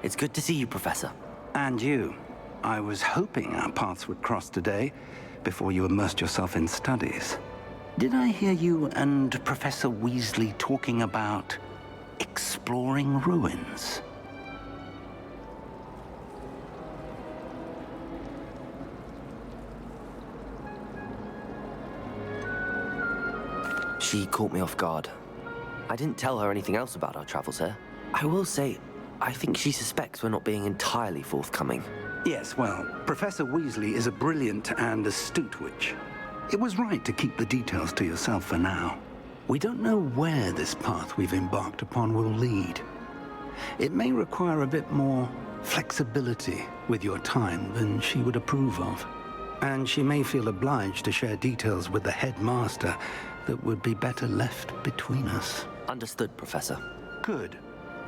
It's good to see you, Professor. And you. I was hoping our paths would cross today, before you immersed yourself in studies. Did I hear you and Professor Weasley talking about exploring ruins? She caught me off guard. I didn't tell her anything else about our travels here. I will say, I think she suspects we're not being entirely forthcoming. Yes, well, Professor Weasley is a brilliant and astute witch. It was right to keep the details to yourself for now. We don't know where this path we've embarked upon will lead. It may require a bit more flexibility with your time than she would approve of. And she may feel obliged to share details with the headmaster that would be better left between us. Understood, Professor. Good.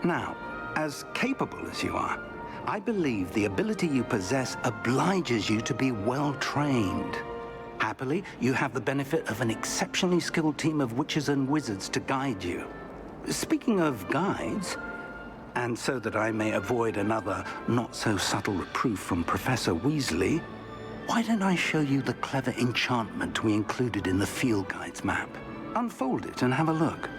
Now, as capable as you are, I believe the ability you possess obliges you to be well-trained. Happily, you have the benefit of an exceptionally skilled team of witches and wizards to guide you. Speaking of guides, and so that I may avoid another not-so-subtle reproof from Professor Weasley, why don't I show you the clever enchantment we included in the field guide's map? Unfold it and have a look.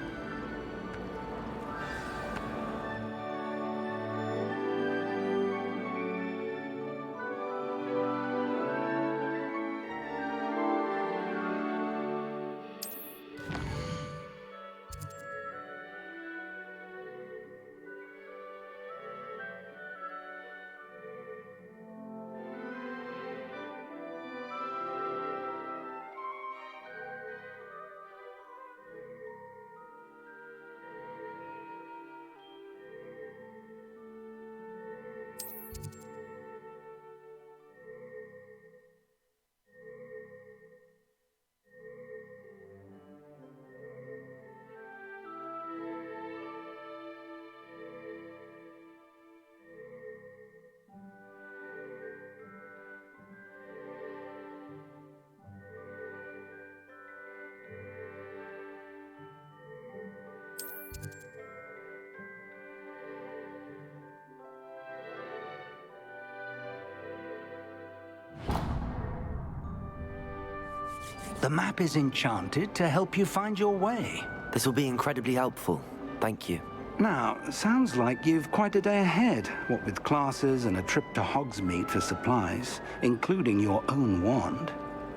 The map is enchanted to help you find your way. This will be incredibly helpful. Thank you. Now, sounds like you've quite a day ahead, what with classes and a trip to Hogsmeade for supplies, including your own wand.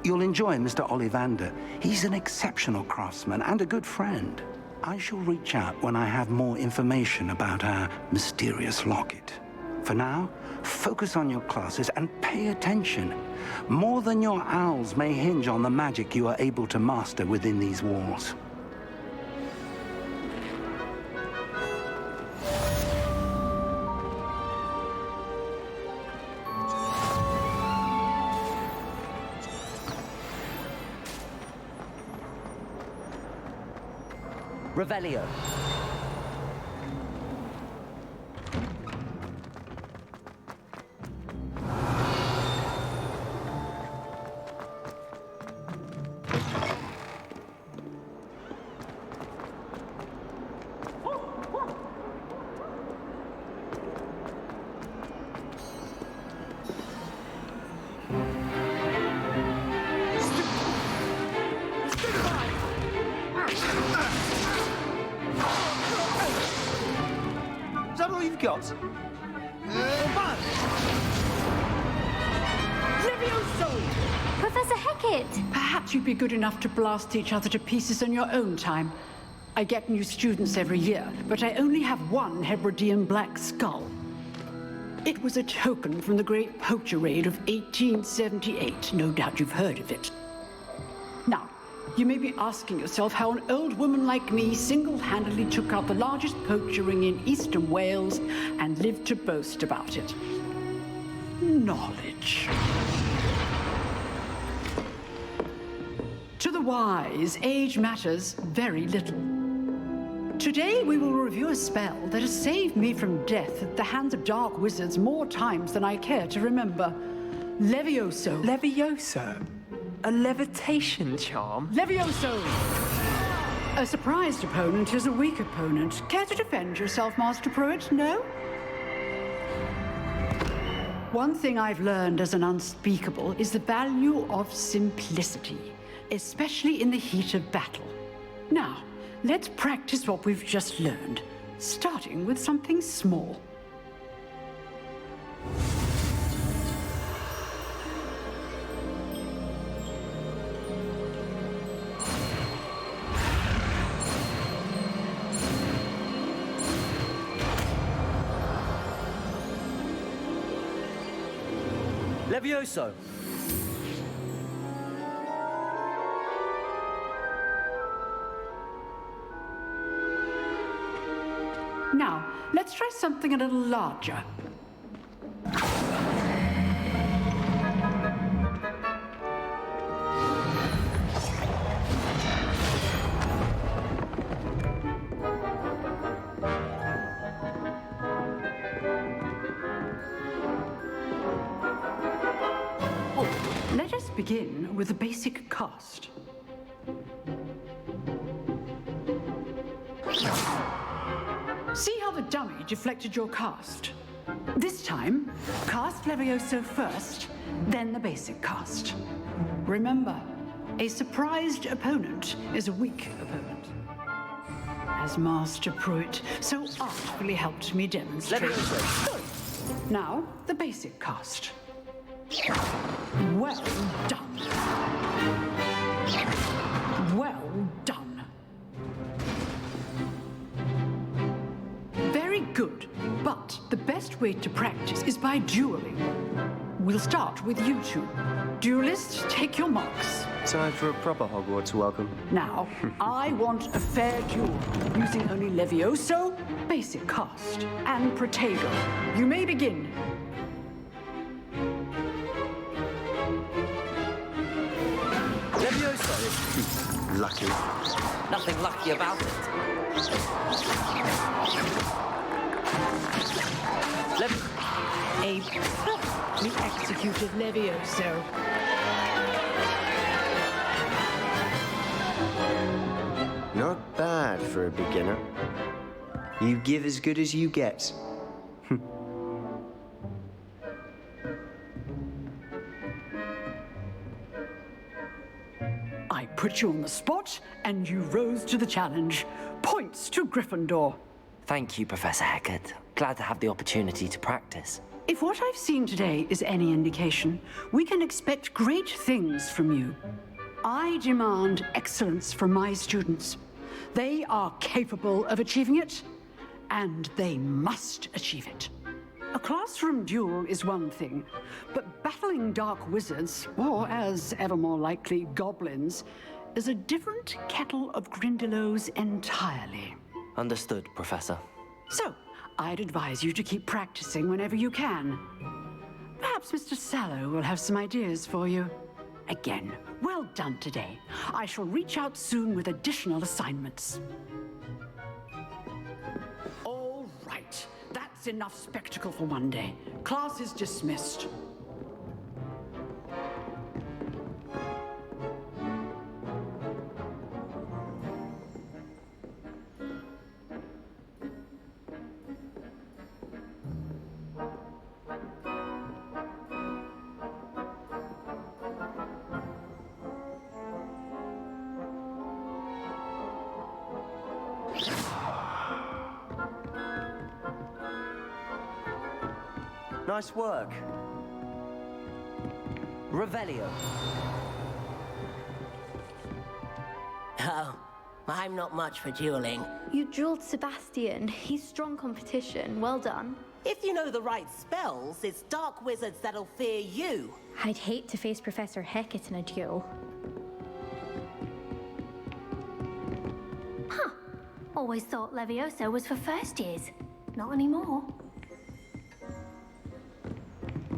You'll enjoy Mr. Ollivander. He's an exceptional craftsman and a good friend. I shall reach out when I have more information about our mysterious locket. For now, focus on your classes and pay attention. More than your owls may hinge on the magic you are able to master within these walls. Revelio. Is that all you've got? Professor Hecat! Perhaps you'd be good enough to blast each other to pieces on your own time. I get new students every year, but I only have one Hebridean black skull. It was a token from the Great Poacher Raid of 1878. No doubt you've heard of it. Now, you may be asking yourself how an old woman like me single-handedly took out the largest poacher ring in eastern Wales and lived to boast about it. Knowledge. To the wise, age matters very little. Today we will review a spell that has saved me from death at the hands of dark wizards more times than I care to remember. Levioso. Levioso? A levitation charm? Levioso! A surprised opponent is a weak opponent. Care to defend yourself, Master Pruitt? No? One thing I've learned as an unspeakable is the value of simplicity, especially in the heat of battle. Now, let's practice what we've just learned, starting with something small. Levioso! Now, let's try something a little larger. Let us begin with the basic cast. See how the dummy deflected your cast? This time, cast Levioso first, then the basic cast. Remember, a surprised opponent is a weak opponent. As Master Pruitt so artfully helped me demonstrate. Levioso! Now, the basic cast. Well done. Well done. Very good, but the best way to practice is by dueling. We'll start with you two. Duelists, take your marks. Time for a proper Hogwarts welcome. Now, I want a fair duel, using only Levioso, basic cast, and Protego. You may begin. Levioso! Lucky. Nothing lucky about it. A perfectly executed Levioso. Not bad for a beginner. You give as good as you get. I put you on the spot, and you rose to the challenge. Points to Gryffindor. Thank you, Professor Hecat. Glad to have the opportunity to practice. If what I've seen today is any indication, we can expect great things from you. I demand excellence from my students. They are capable of achieving it, and they must achieve it. A classroom duel is one thing, but battling dark wizards, or as ever more likely, goblins, is a different kettle of Grindylows entirely. Understood, Professor. So, I'd advise you to keep practicing whenever you can. Perhaps Mr. Sallow will have some ideas for you. Again, well done today. I shall reach out soon with additional assignments. All right. That's enough spectacle for one day. Class is dismissed. Nice work. Revelio. Oh, I'm not much for dueling. You dueled Sebastian. He's strong competition. Well done. If you know the right spells, it's dark wizards that'll fear you. I'd hate to face Professor Hecat in a duel. Huh. Always thought Levioso was for first years. Not anymore.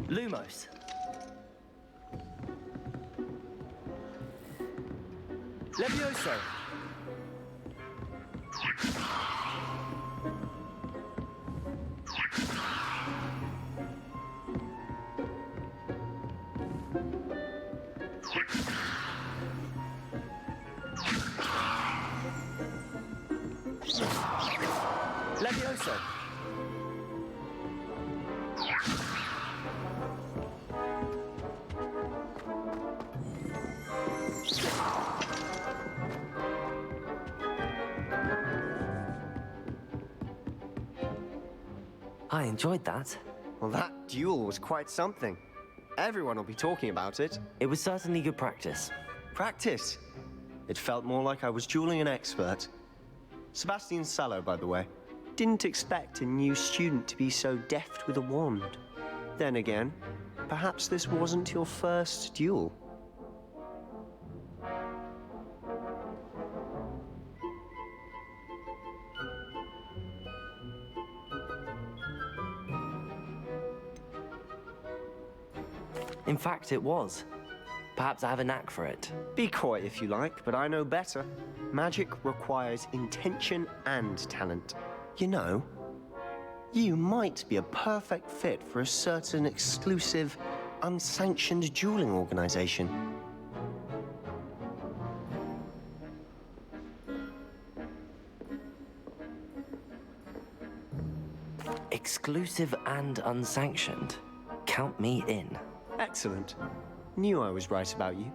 Lumos. Levioso. Levioso. I enjoyed that. Well, that duel was quite something. Everyone will be talking about it. It was certainly good practice. Practice. It felt more like I was dueling an expert. Sebastian Sallow, by the way. Didn't expect a new student to be so deft with a wand. Then again, perhaps this wasn't your first duel. In fact, it was. Perhaps I have a knack for it. Be coy if you like, but I know better. Magic requires intention and talent. You know, you might be a perfect fit for a certain exclusive, unsanctioned dueling organization. Exclusive and unsanctioned. Count me in. Excellent. Knew I was right about you.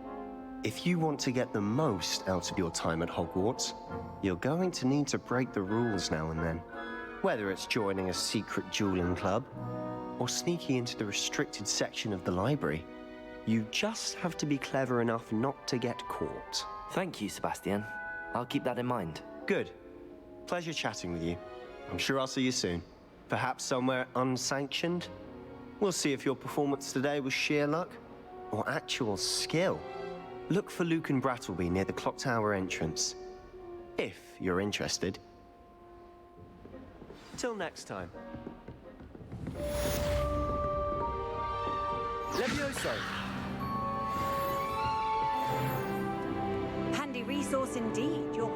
If you want to get the most out of your time at Hogwarts, you're going to need to break the rules now and then. Whether it's joining a secret dueling club, or sneaking into the restricted section of the library, you just have to be clever enough not to get caught. Thank you, Sebastian. I'll keep that in mind. Good. Pleasure chatting with you. I'm sure I'll see you soon. Perhaps somewhere unsanctioned? We'll see if your performance today was sheer luck or actual skill. Look for Luke and Brattleby near the Clock Tower entrance, if you're interested. Till next time. Levioso! Handy resource indeed. You're...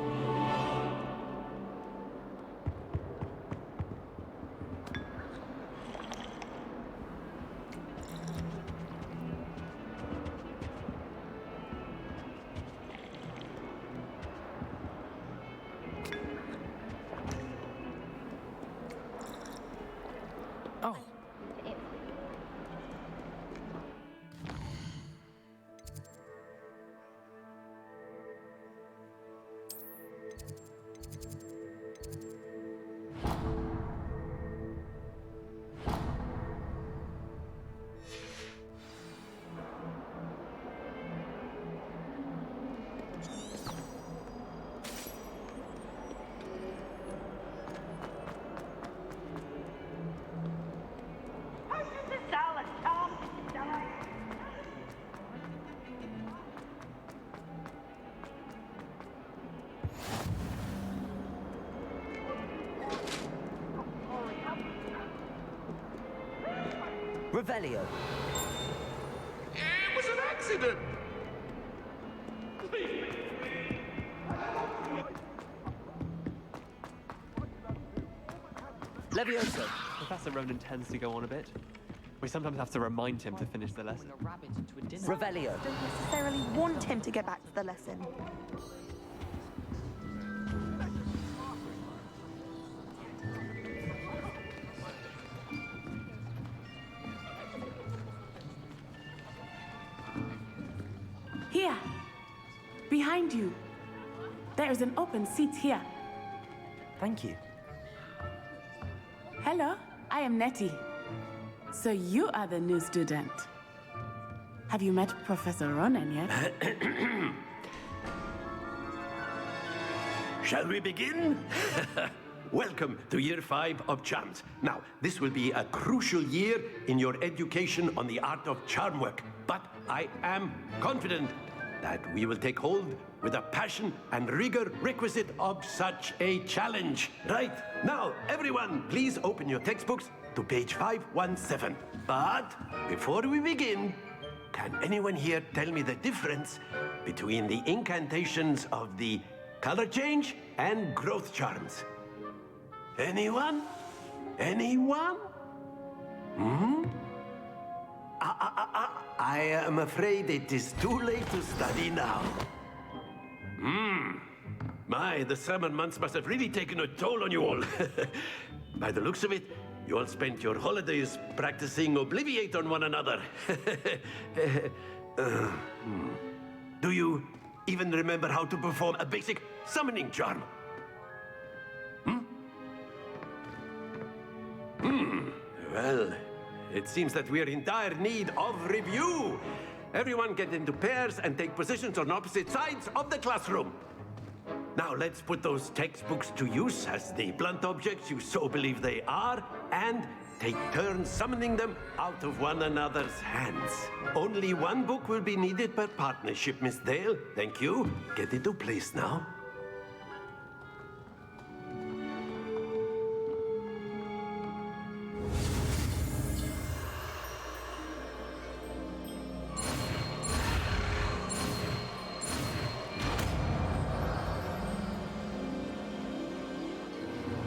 Oh. Revelio. It was an accident! Levioso. Professor Ronan tends to go on a bit. We sometimes have to remind him to finish the lesson. Revelio. don't necessarily want him to get back to the lesson. Here, behind you. There is an open seat here. Thank you. Hello, I am Nettie. So you are the new student. Have you met Professor Ronan yet? Shall we begin? Welcome to Year 5 of Charms. Now, this will be a crucial year in your education on the art of charm work. But I am confident that we will take hold with the passion and rigor requisite of such a challenge. Right, now, everyone, please open your textbooks to page 517. But before we begin, can anyone here tell me the difference between the incantations of the color change and growth charms? Anyone? Anyone? I am afraid it is too late to study now. My, the summer months must have really taken a toll on you all. By the looks of it, you all spent your holidays practicing Obliviate on one another. Do you even remember how to perform a basic summoning charm? Well, it seems that we're in dire need of review. Everyone get into pairs and take positions on opposite sides of the classroom. Now let's put those textbooks to use as the blunt objects you so believe they are, and take turns summoning them out of one another's hands. Only one book will be needed per partnership, Miss Dale. Thank you. Get into place now.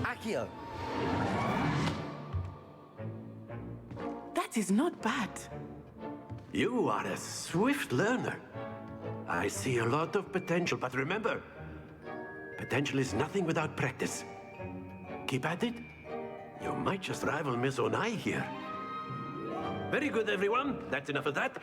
Accio! That is not bad. You are a swift learner. I see a lot of potential, but remember, potential is nothing without practice. Keep at it. You might just rival Miss Onai here. Very good, everyone. That's enough of that.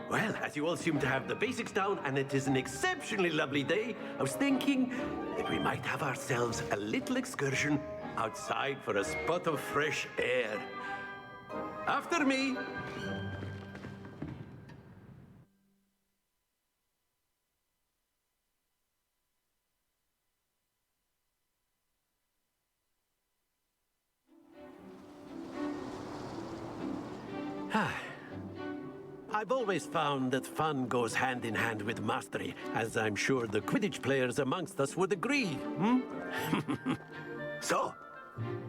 Well, as you all seem to have the basics down, and it is an exceptionally lovely day, I was thinking that we might have ourselves a little excursion outside for a spot of fresh air. After me. I've always found that fun goes hand in hand with mastery, as I'm sure the Quidditch players amongst us would agree, So,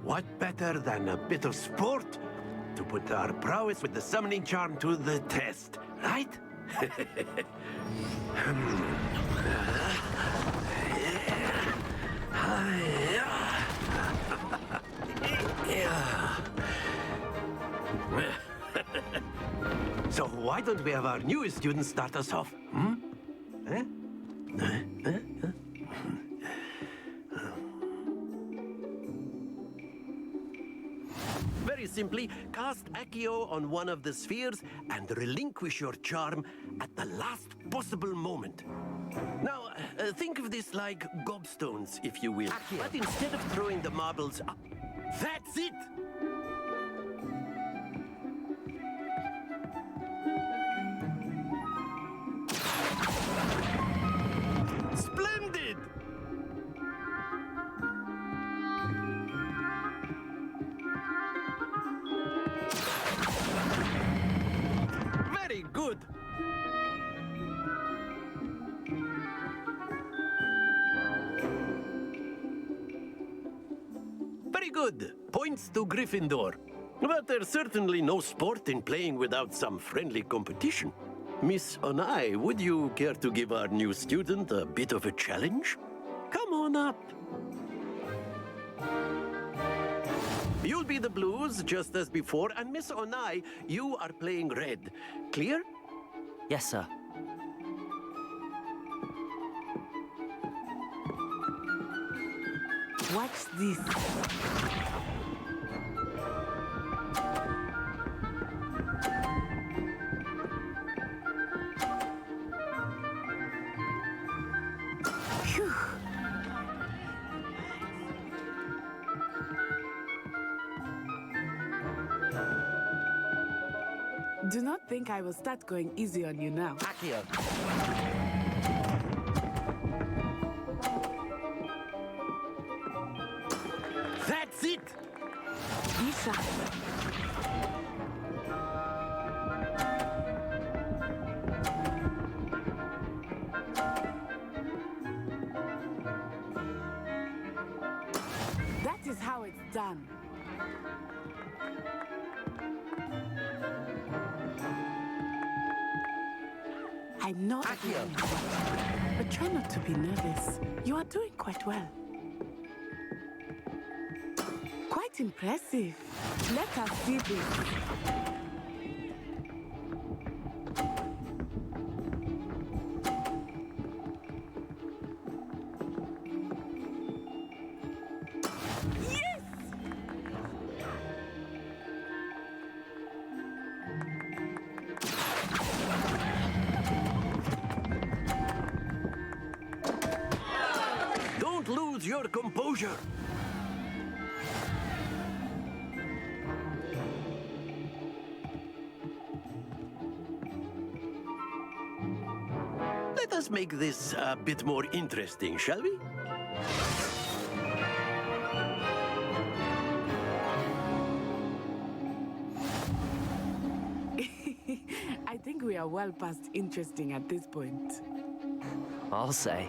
what better than a bit of sport to put our prowess with the summoning charm to the test, right? So why don't we have our newest student start us off? Very simply, cast Accio on one of the spheres and relinquish your charm at the last possible moment. Now, think of this like gobstones, if you will. Accio. But instead of throwing the marbles up, that's it! Splendid! Very good. Very good. Points to Gryffindor. But there's certainly no sport in playing without some friendly competition. Miss Onai, would you care to give our new student a bit of a challenge? Come on up. You'll be the blues, just as before, and Miss Onai, you are playing red. Clear? Yes, sir. Watch this. Phew. Do not think I will start going easy on you now. Accio! That's it! Isha. That is how it's done. I'm not Accio. but try not to be nervous. You are doing quite well. Quite impressive. Let us see this. Yes! Don't lose your composure. us make this a bit more interesting, shall we? I think we are well past interesting at this point. I'll say.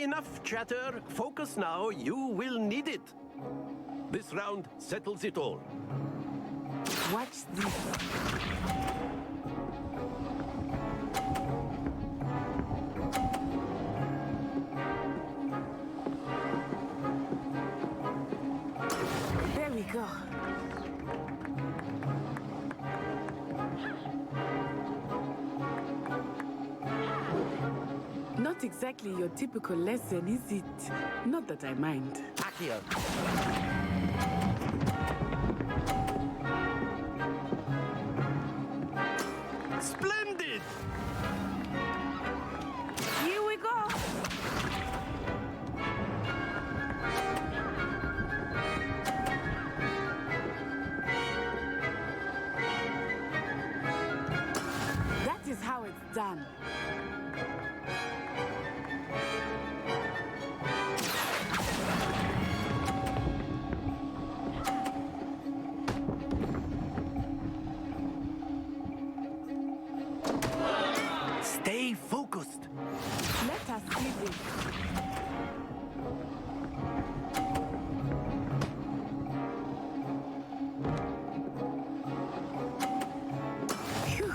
Enough chatter. Focus now. You will need it. This round settles it all. Watch this. There we go. Not exactly your typical lesson, is it? Not that I mind. Accio. Splendid! Here we go. That is how it's done. Stay focused. Let us see this. Phew.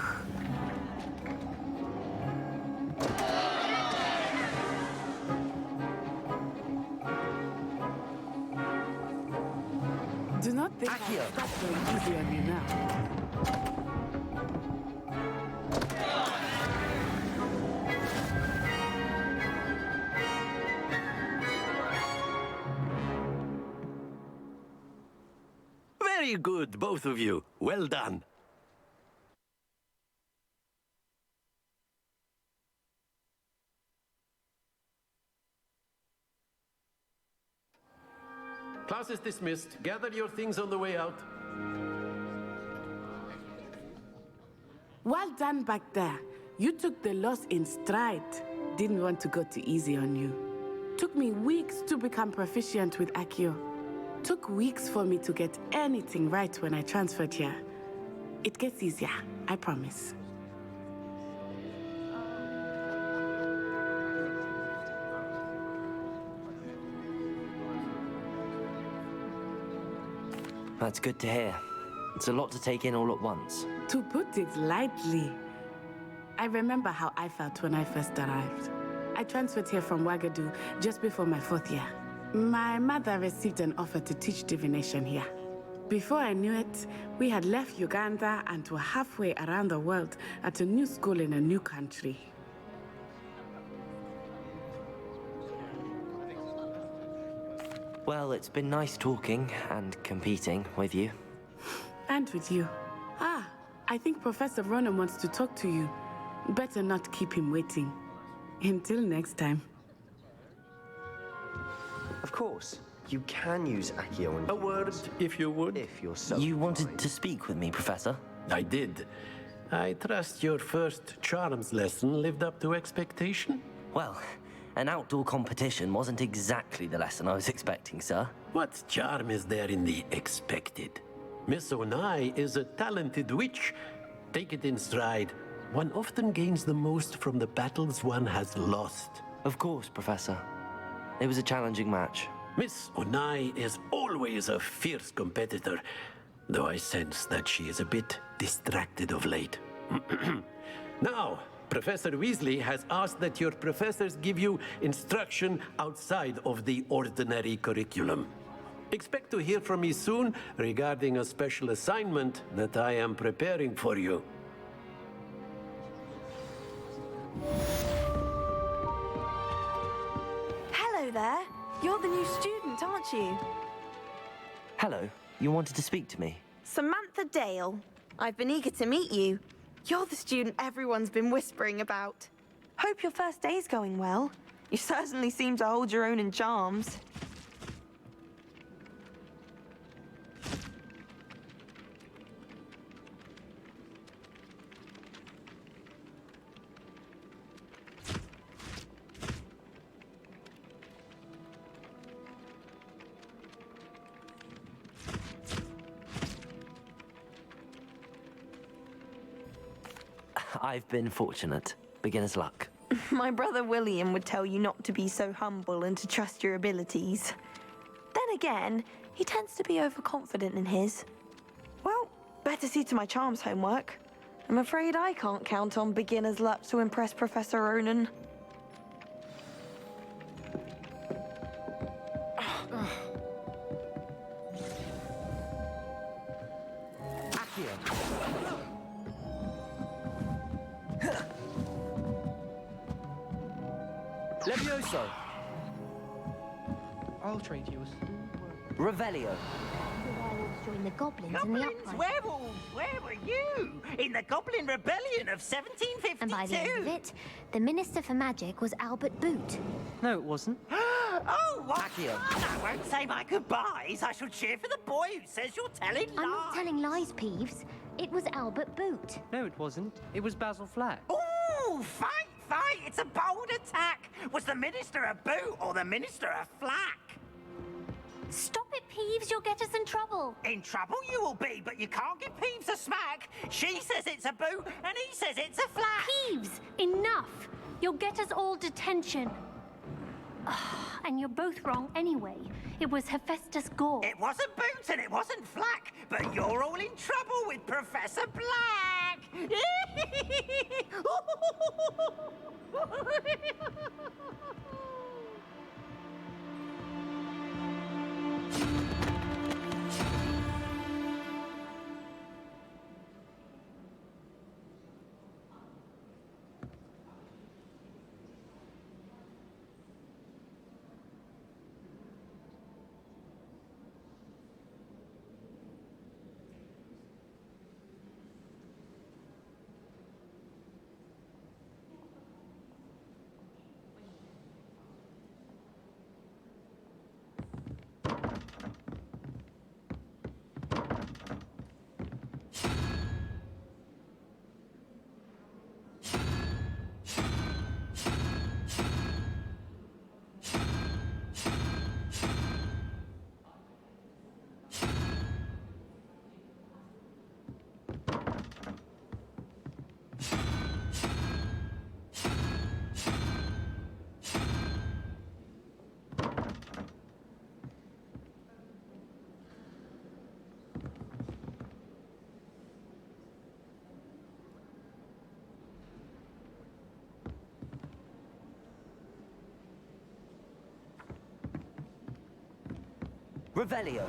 Do not think Accio. I'll start going easy on you now. Very good, both of you. Well done. Class is dismissed. Gather your things on the way out. Well done back there. You took the loss in stride. Didn't want to go too easy on you. Took me weeks to become proficient with Accio. Took weeks for me to get anything right when I transferred here. It gets easier, I promise. That's good to hear. It's a lot to take in all at once. To put it lightly, I remember how I felt when I first arrived. I transferred here from Ouagadougou just before my 4th year. My mother received an offer to teach divination here. Before I knew it, we had left Uganda and were halfway around the world at a new school in a new country. Well, it's been nice talking and competing with you. And with you. Ah, I think Professor Ronan wants to talk to you. Better not keep him waiting. Until next time. Of course, you can use Accio on A word, if you would. if you're so You wanted inclined. to speak with me, Professor? I did. I trust your first charms lesson lived up to expectation. Well, an outdoor competition wasn't exactly the lesson I was expecting, sir. What charm is there in the expected? Miss Onai is a talented witch. Take it in stride. One often gains the most from the battles one has lost. Of course, Professor. It was a challenging match. Miss Onai is always a fierce competitor, though I sense that she is a bit distracted of late. Now, Professor Weasley has asked that your professors give you instruction outside of the ordinary curriculum. Expect to hear from me soon regarding a special assignment that I am preparing for you. Hello there. You're the new student, aren't you? Hello, you wanted to speak to me? Samantha Dale. I've been eager to meet you. You're the student everyone's been whispering about. Hope your first day's going well. You certainly seem to hold your own in charms. I've been fortunate. Beginner's luck. My brother William would tell you not to be so humble and to trust your abilities. Then again, he tends to be overconfident in his. Well, better see to my charms homework. I'm afraid I can't count on beginner's luck to impress Professor Ronan. Levioso. I'll trade yours. Revelio. Join the goblins in the Goblins, uprising. werewolves, where were you? In the Goblin Rebellion of 1752. And by the end of it, the Minister for Magic was Albert Boot. No, it wasn't. Oh, what? Accio. I won't say my goodbyes. I shall cheer for the boy who says you're telling lies. I'm not telling lies, Peeves. It was Albert Boot. No, it wasn't. It was Basil Flack. Ooh, fight! It's a bold attack. Was the Minister a boot or the Minister a flack? Stop it, Peeves. You'll get us in trouble. In trouble you will be, but you can't give Peeves a smack. She says it's a boot, and he says it's a flack. Peeves, enough. You'll get us all detention. And you're both wrong anyway. It was Hephaestus Gore. It wasn't boot and it wasn't flack, but you're all in trouble with Professor Black. Revelio.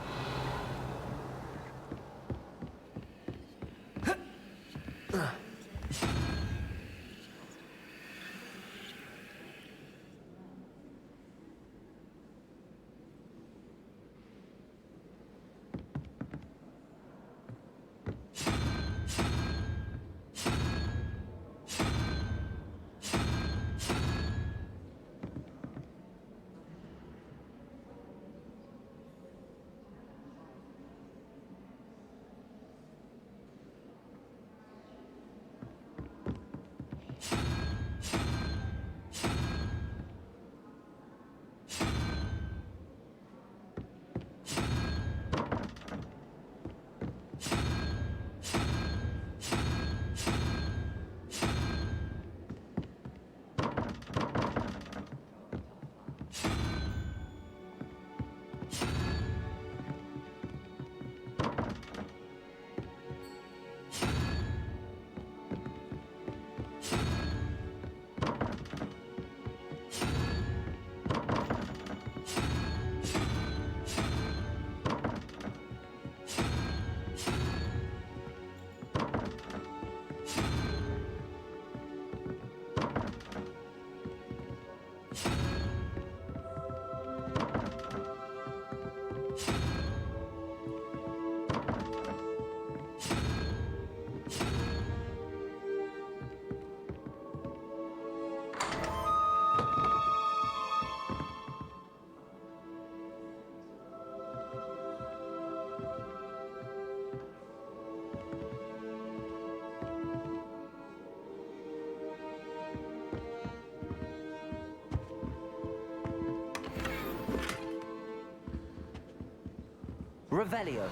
Revelio.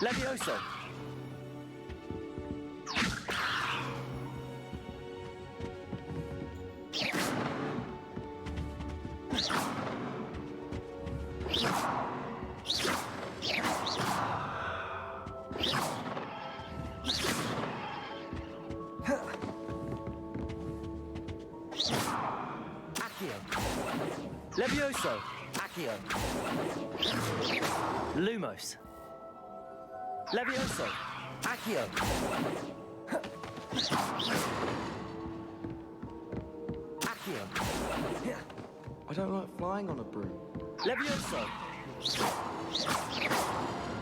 Levioso! Levioso! Accio! Lumos! Levioso! Accio! Accio! I don't like flying on a broom. Levioso!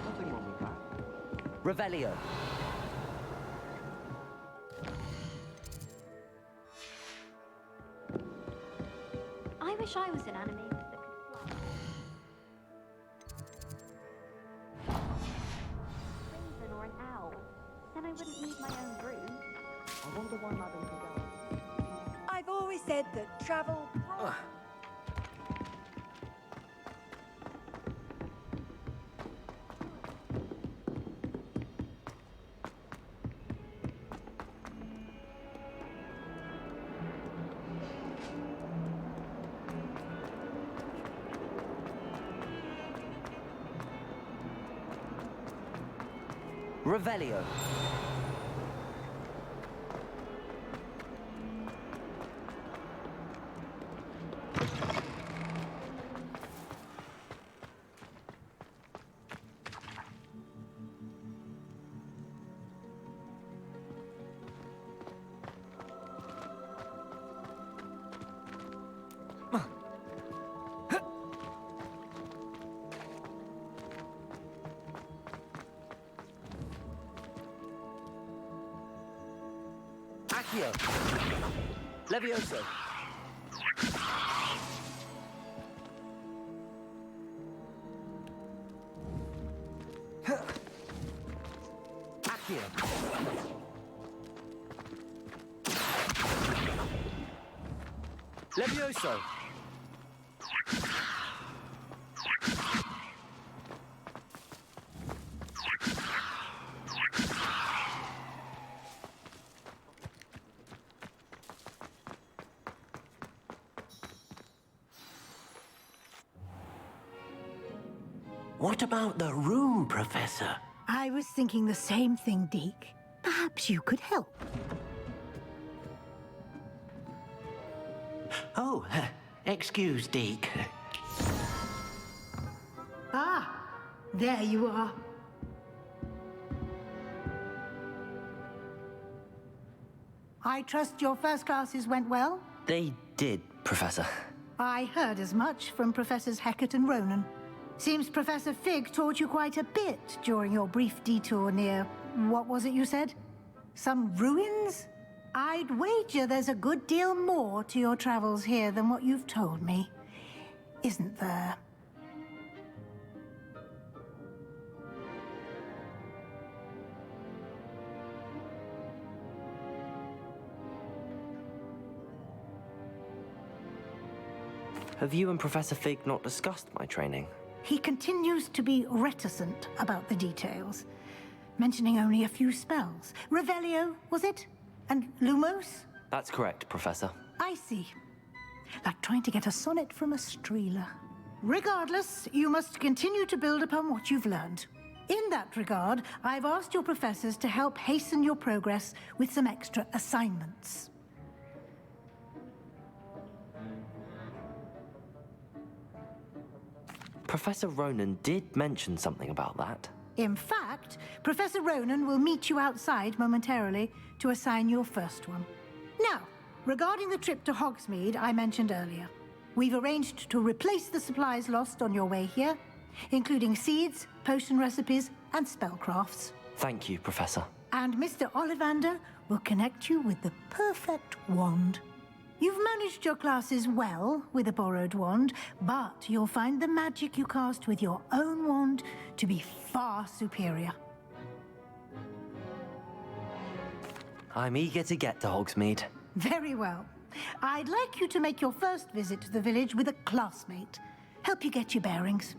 Nothing wrong with that. Revelio! I wish I was an animator that could fly. Raven or an owl. Then I wouldn't need my own broom. I wonder why Madame Pigal. I've always said that travel... Revelio. Accio! Levioso! Accio! Levioso! What about the room, Professor? I was thinking the same thing, Deke. Perhaps you could help. Oh, excuse, Deke. Ah, there you are. I trust your first classes went well? They did, Professor. I heard as much from Professors Hecat and Ronan. Seems Professor Fig taught you quite a bit during your brief detour near... what was it you said? Some ruins? I'd wager there's a good deal more to your travels here than what you've told me. Isn't there? Have you and Professor Fig not discussed my training? He continues to be reticent about the details, mentioning only a few spells. Revelio, was it? And Lumos? That's correct, Professor. I see. Like trying to get a sonnet from a streeler. Regardless, you must continue to build upon what you've learned. In that regard, I've asked your professors to help hasten your progress with some extra assignments. Professor Ronan did mention something about that. In fact, Professor Ronan will meet you outside momentarily to assign your first one. Now, regarding the trip to Hogsmeade I mentioned earlier, we've arranged to replace the supplies lost on your way here, including seeds, potion recipes, and spellcrafts. Thank you, Professor. And Mr. Ollivander will connect you with the perfect wand. You've managed your classes well with a borrowed wand, but you'll find the magic you cast with your own wand to be far superior. I'm eager to get to Hogsmeade. Very well. I'd like you to make your first visit to the village with a classmate. help you get your bearings.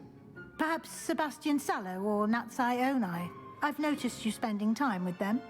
Perhaps Sebastian Sallow or Natsai Onai. I've noticed you spending time with them.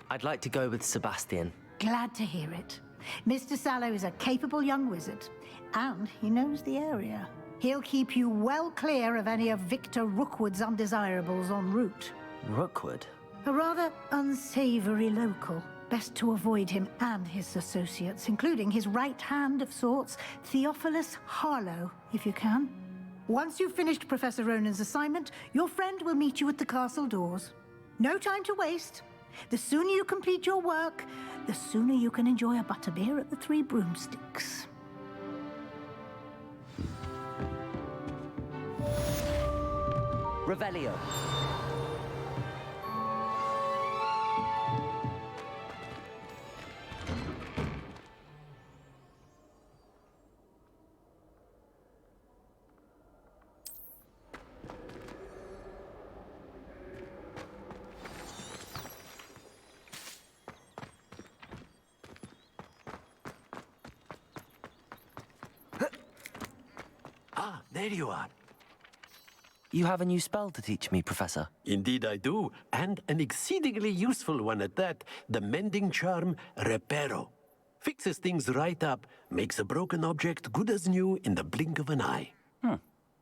I'd like to go with Sebastian. Glad to hear it. Mr. Sallow is a capable young wizard, and he knows the area. He'll keep you well clear of any of Victor Rookwood's undesirables en route. Rookwood? A rather unsavory local. Best to avoid him and his associates, including his right hand of sorts, Theophilus Harlow, if you can. Once you've finished Professor Ronan's assignment, your friend will meet you at the castle doors. No time to waste. The sooner you complete your work, the sooner you can enjoy a butterbeer at the Three Broomsticks. Revelio. Ah, there you are. You have a new spell to teach me, Professor. Indeed I do, and an exceedingly useful one at that. The mending charm, Reparo. Fixes things right up, makes a broken object good as new in the blink of an eye.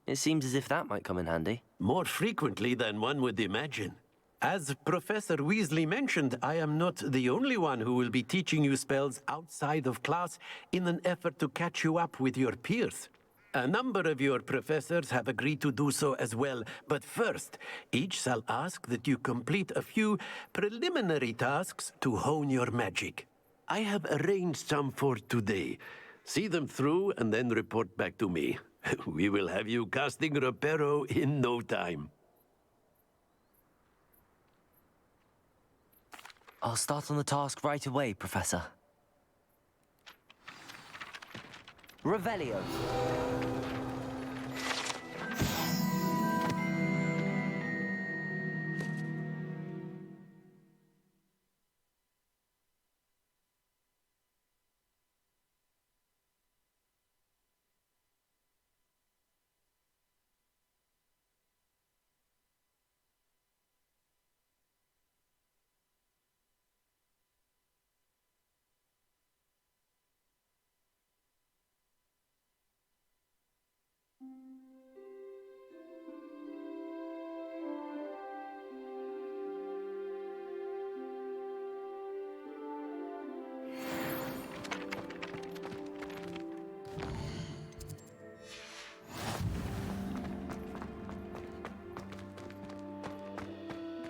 It seems as if that might come in handy. More frequently than one would imagine. As Professor Weasley mentioned, I am not the only one who will be teaching you spells outside of class in an effort to catch you up with your peers. A number of your professors have agreed to do so as well, but first, each shall ask that you complete a few preliminary tasks to hone your magic. I have arranged some for today. See them through and then report back to me. We will have you casting Reparo in no time. I'll start on the task right away, Professor. Revelio.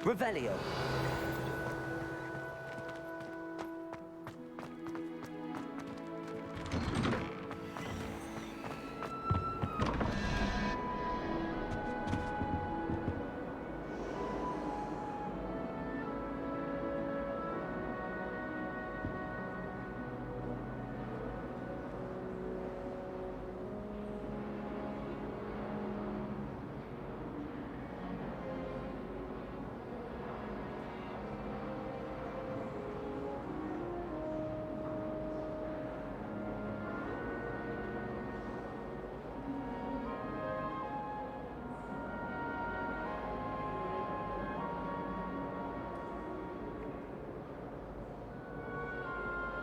Revelio.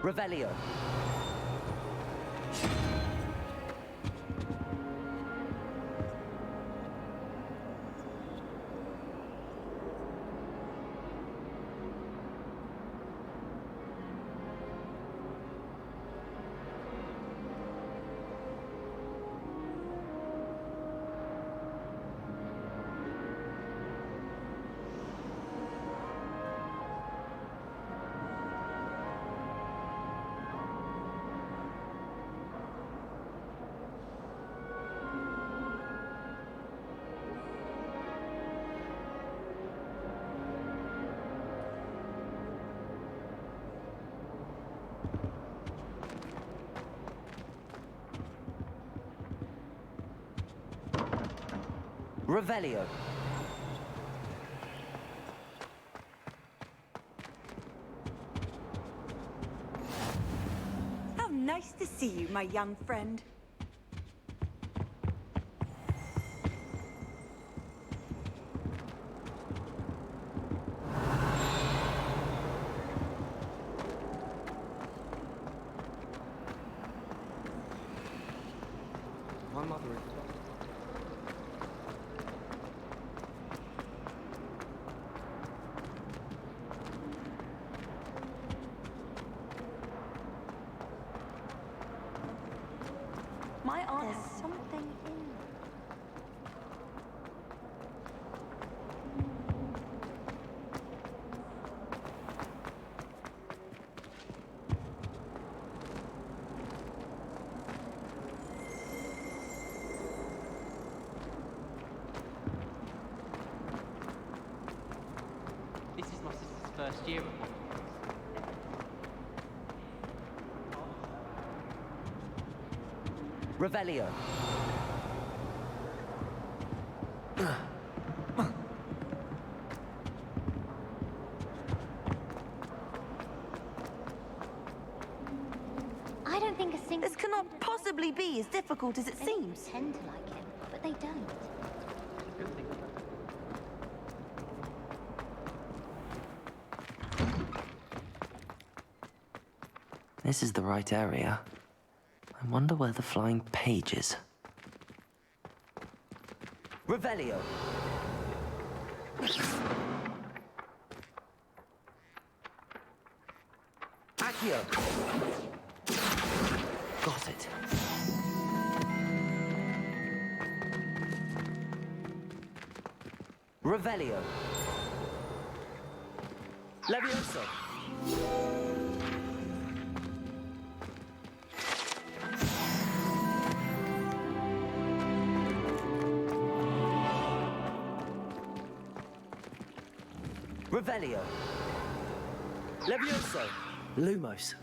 Revelio. Revelio. Nice to see you, my young friend. My mother is... My aunt has something in. This is my sister's first year at Hogwarts. Revelio. I don't think a single... This cannot possibly be as difficult as it seems. Tend to like him, but they don't. Good thing. This is the right area. I wonder where the flying page is. Revelio. Accio. Got it. Revelio. Levioso. Revelio. Levioso. Lumos.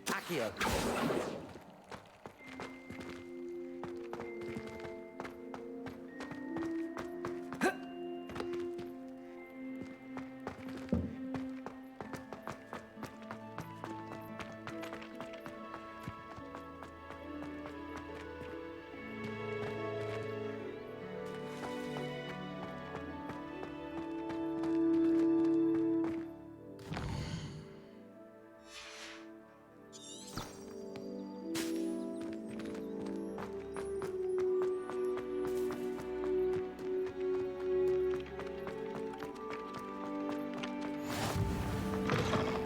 Accio.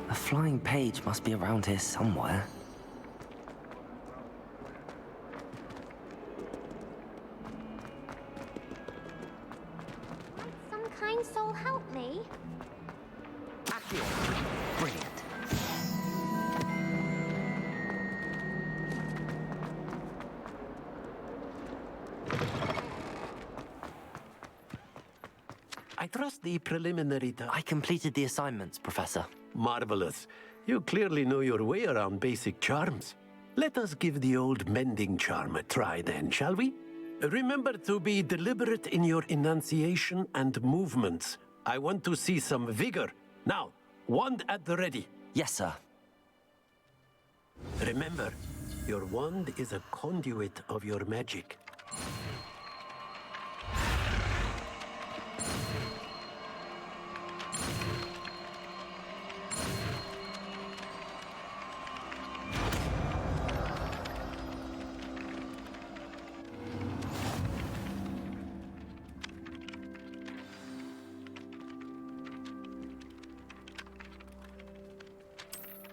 The flying page must be around here somewhere. Some kind soul help me? Accio. Brilliant. I trust the preliminary I completed the assignments, Professor. Marvelous. You clearly know your way around basic charms. Let us give the old mending charm a try then, shall we? Remember to be deliberate in your enunciation and movements. I want to see some vigor. Now, wand at the ready. Yes, sir. Remember, your wand is a conduit of your magic.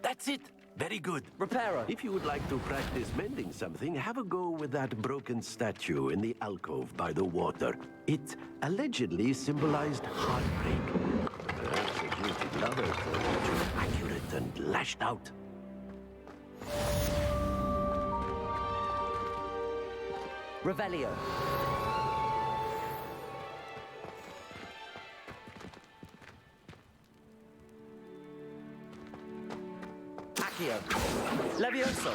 That's it. Very good. Reparo. If you would like to practice mending something, have a go with that broken statue in the alcove by the water. It allegedly symbolized heartbreak. Perhaps a guilty lover thought it was accurate and lashed out. Revelio. Accio. Levioso.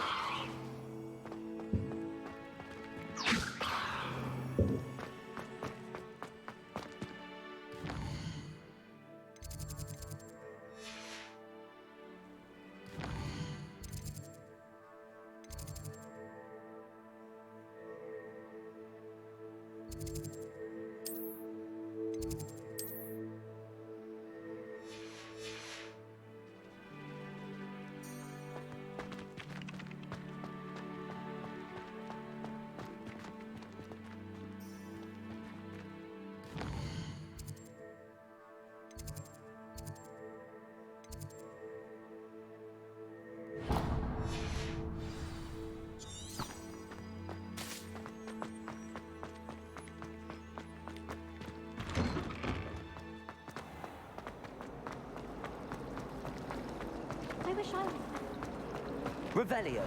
show. Revelio.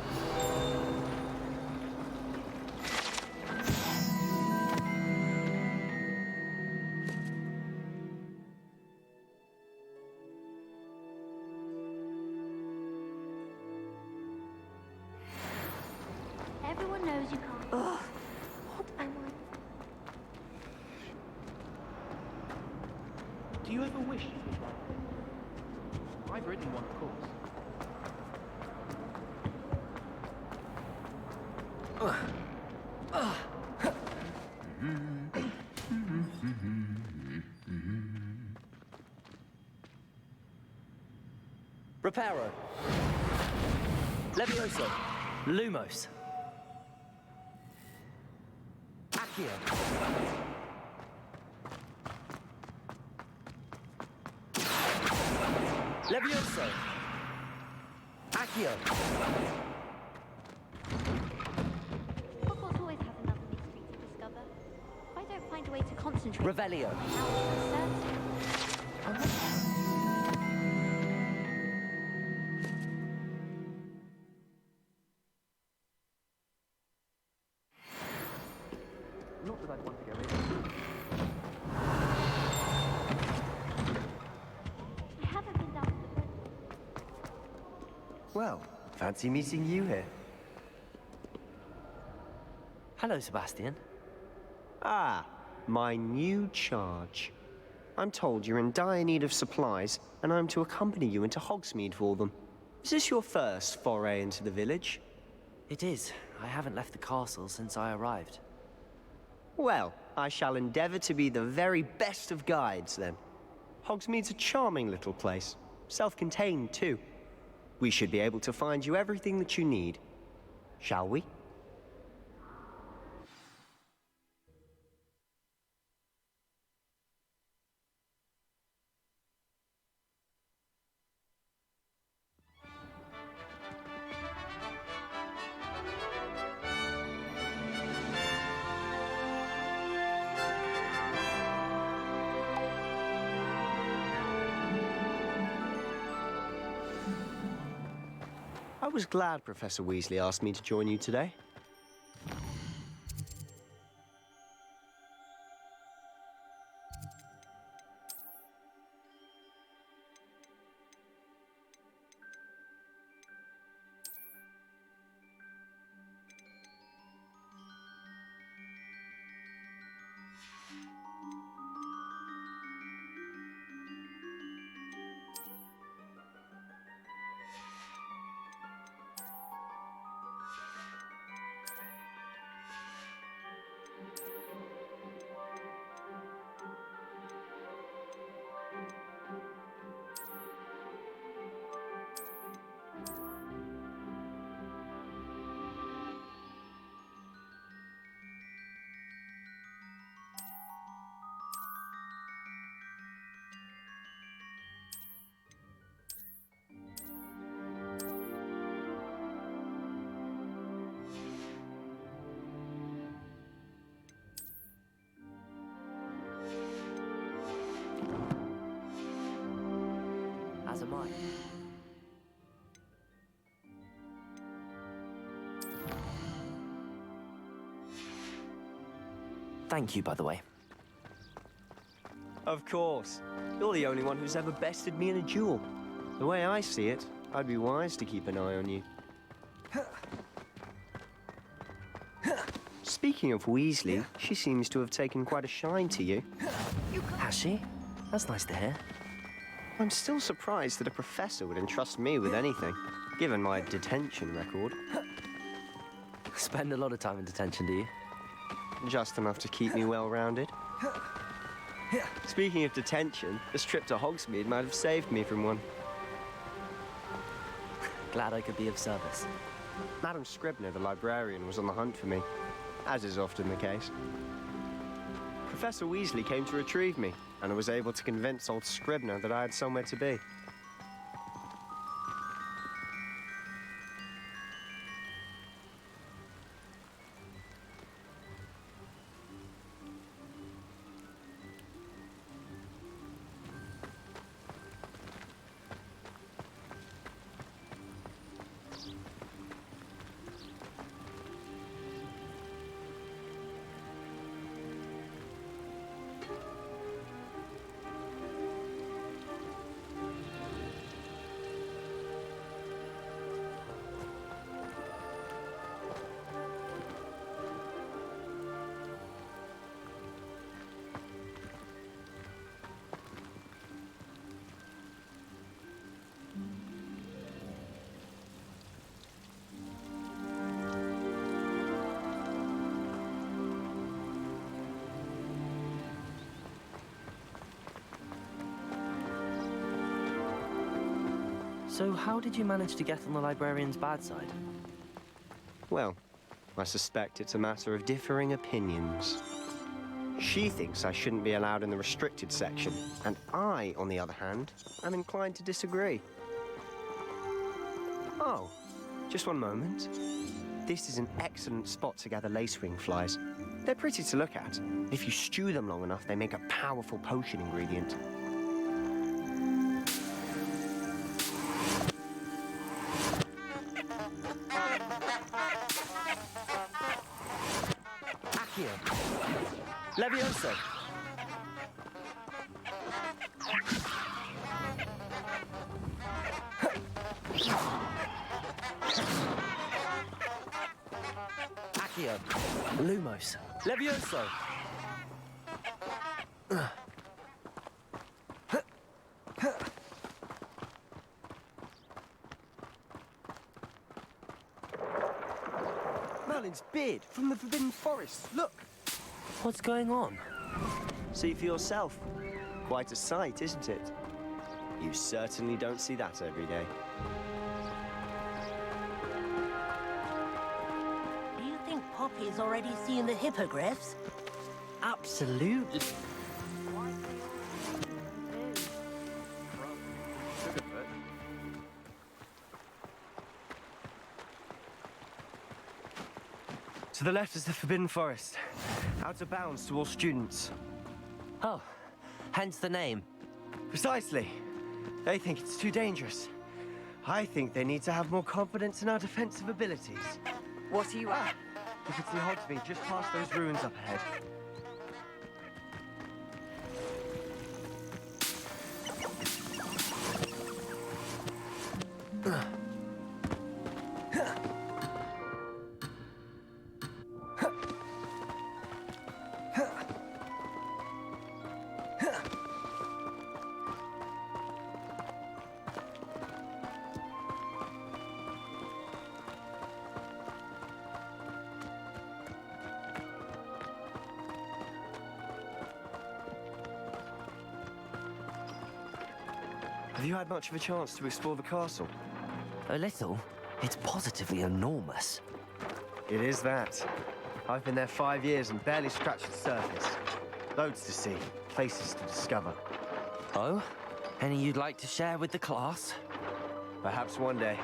Everyone knows you can't. Ugh. What am I? Do you ever wish you could write? I've written one, of course. Reparo. Levioso. Lumos. Accio. Levioso. Accio. Hogwarts always has another mystery to discover. If I don't find a way to concentrate... Revelio. Not that I'd want to go in. I haven't been down to the bridge. Well, fancy meeting you here. Hello, Sebastian. Ah, my new charge. I'm told you're in dire need of supplies, and I'm to accompany you into Hogsmeade for them. Is this your first foray into the village? It is. I haven't left the castle since I arrived. Well, I shall endeavor to be the very best of guides, then. Hogsmeade's a charming little place. Self-contained, too. We should be able to find you everything that you need. Shall we? I was glad Professor Weasley asked me to join you today. As am I. Thank you, by the way. Of course. You're the only one who's ever bested me in a duel. The way I see it, I'd be wise to keep an eye on you. Speaking of Weasley, she seems to have taken quite a shine to you. Has she? That's nice to hear. I'm still surprised that a professor would entrust me with anything, given my detention record. Spend a lot of time in detention, do you? Just enough to keep me well-rounded. Speaking of detention, this trip to Hogsmeade might have saved me from one. Glad I could be of service. Madam Scribner, the librarian, was on the hunt for me, as is often the case. Professor Weasley came to retrieve me, and I was able to convince old Scribner that I had somewhere to be. So how did you manage to get on the librarian's bad side? Well, I suspect it's a matter of differing opinions. She thinks I shouldn't be allowed in the restricted section, and I, on the other hand, am inclined to disagree. Oh, just one moment. This is an excellent spot to gather lacewing flies. They're pretty to look at. If you stew them long enough, they make a powerful potion ingredient. Accio. Levioso. Accio. Lumos. Levioso. Merlin's beard from the Forbidden Forest. Look! What's going on? See for yourself. Quite a sight, isn't it? You certainly don't see that every day. Do you think Poppy's already seen the hippogriffs? Absolutely. To the left is the Forbidden Forest. Out of bounds to all students. Oh, hence the name. Precisely. They think it's too dangerous. I think they need to have more confidence in our defensive abilities. What are you at? You can see Hogsmeade just past those ruins up ahead. Have you had much of a chance to explore the castle? A little. It's positively enormous. It is that. I've been there 5 years and barely scratched the surface. Loads to see, places to discover. Oh? Any you'd like to share with the class? Perhaps one day.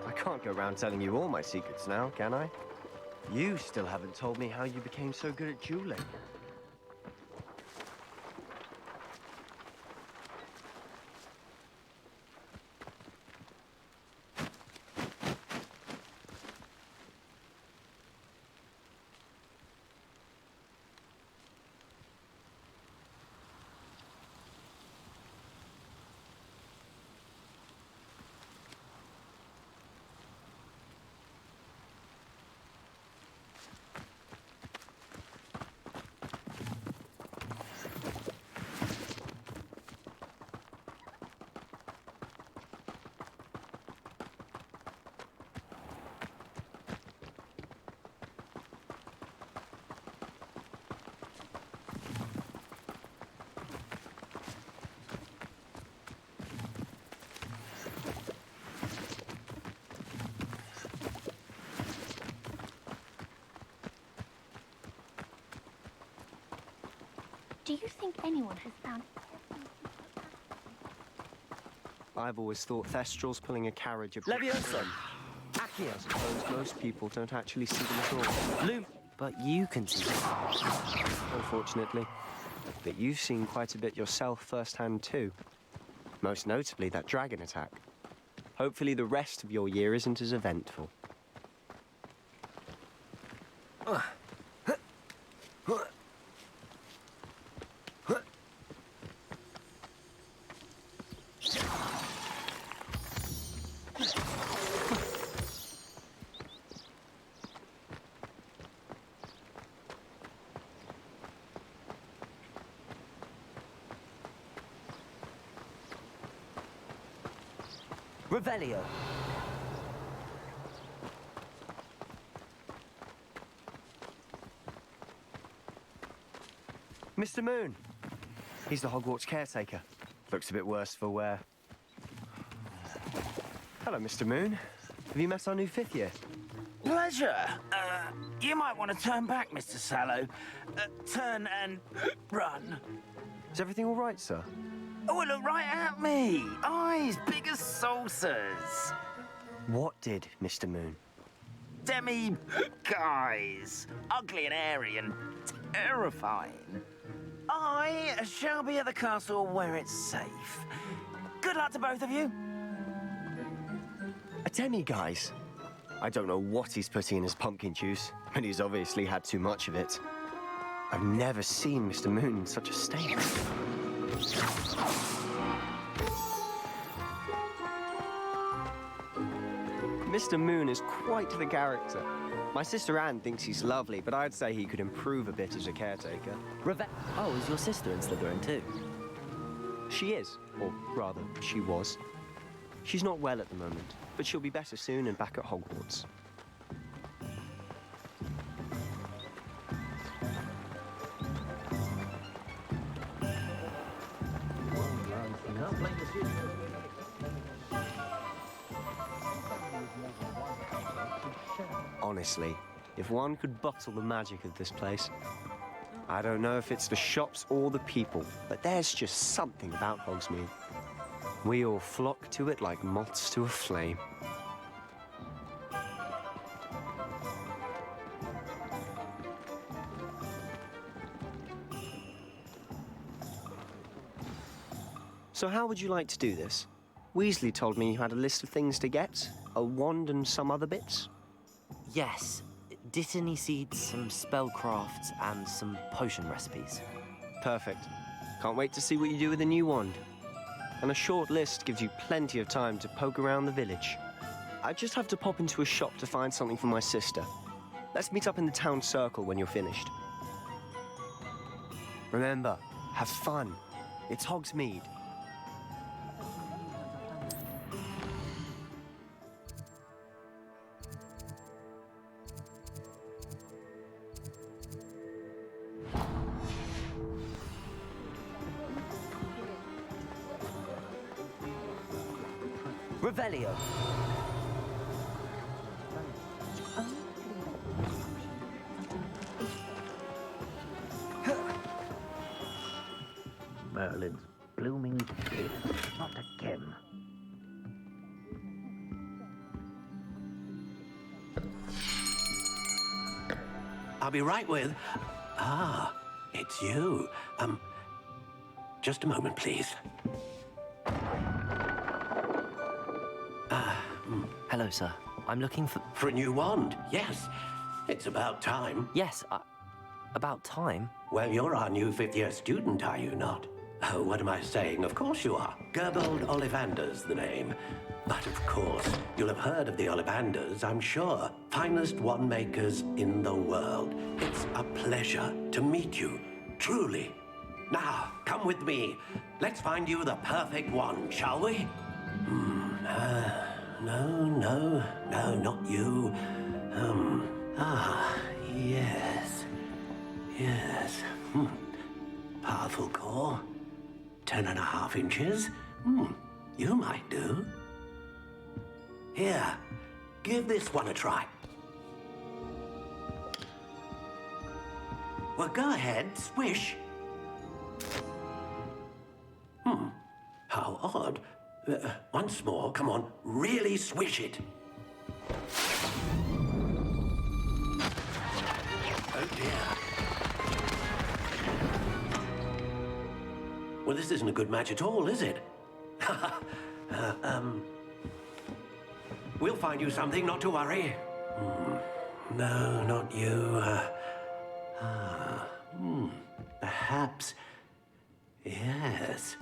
I can't go around telling you all my secrets now, can I? You still haven't told me how you became so good at dueling. Do you think anyone has found... I've always thought Thestral's pulling a carriage of... Levioso! Accio! I suppose most people don't actually see them at all. Loom! But you can see them. Unfortunately. But you've seen quite a bit yourself firsthand too. Most notably that dragon attack. Hopefully the rest of your year isn't as eventful. Revelio. Mr. Moon. He's the Hogwarts caretaker. Looks a bit worse for wear. Hello, Mr. Moon. Have you met our new fifth year? Pleasure. You might want to turn back, Mr. Sallow. Turn and run. Is everything all right, sir? Oh, look right at me. Eyes big as saucers. What did, Mr. Moon? Guys. Ugly and airy and terrifying. I shall be at the castle where it's safe. Good luck to both of you. A demi-guise? I don't know what he's putting in his pumpkin juice, but he's obviously had too much of it. I've never seen Mr. Moon in such a state. Mr. Moon is quite the character. My sister Anne thinks he's lovely, but I'd say he could improve a bit as a caretaker. Oh, is your sister in Slytherin too? She is, or rather, she was. She's not well at the moment, but she'll be better soon and back at Hogwarts. Honestly, if one could bottle the magic of this place, I don't know if it's the shops or the people, but there's just something about Hogsmeade. We all flock to it like moths to a flame. So how would you like to do this? Weasley told me you had a list of things to get, a wand and some other bits. Yes. Dittany seeds, some spellcrafts, and some potion recipes. Perfect. Can't wait to see what you do with the new wand. And a short list gives you plenty of time to poke around the village. I just have to pop into a shop to find something for my sister. Let's meet up in the town circle when you're finished. Remember, have fun. It's Hogsmeade. Revelio. Merlin's blooming kid. Not again. I'll be right with... Ah, it's you. Just a moment, please. Hello, sir. I'm looking for... For a new wand, yes. It's about time. Yes, about time? Well, you're our new fifth-year student, are you not? Oh, what am I saying? Of course you are. Gerbold Ollivander's the name. But of course, you'll have heard of the Ollivanders, I'm sure. Finest wand makers in the world. It's a pleasure to meet you, truly. Now, come with me. Let's find you the perfect wand, shall we? No, not you. Yes. Powerful core. 10.5 inches. You might do. Here, give this one a try. Well, go ahead, swish. How odd. Once more, come on, really swish it. Oh dear. Well, this isn't a good match at all, is it? We'll find you something, not to worry. No, not you. Perhaps. Yes.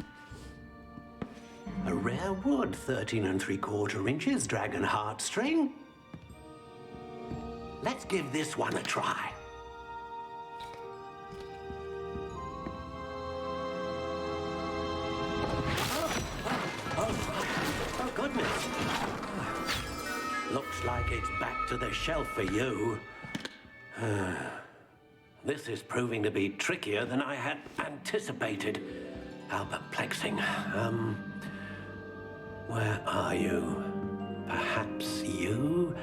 A rare wood, 13 3/4 inches, dragon heartstring. Let's give this one a try. Oh, goodness. Looks like it's back to the shelf for you. This is proving to be trickier than I had anticipated. How perplexing. Where are you? Perhaps you?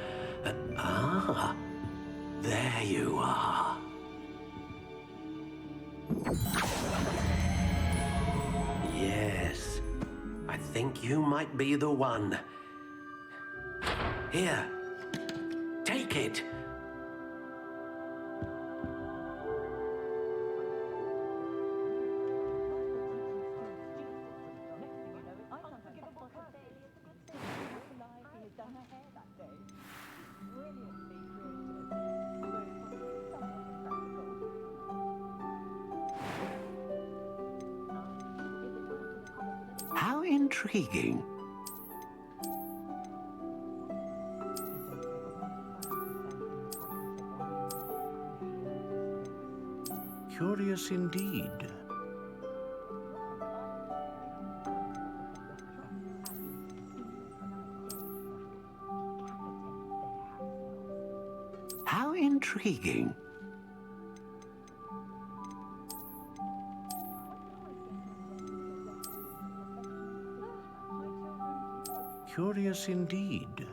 There you are. Yes, I think you might be the one. Here, take it. How intriguing. Curious indeed. How intriguing. Curious indeed.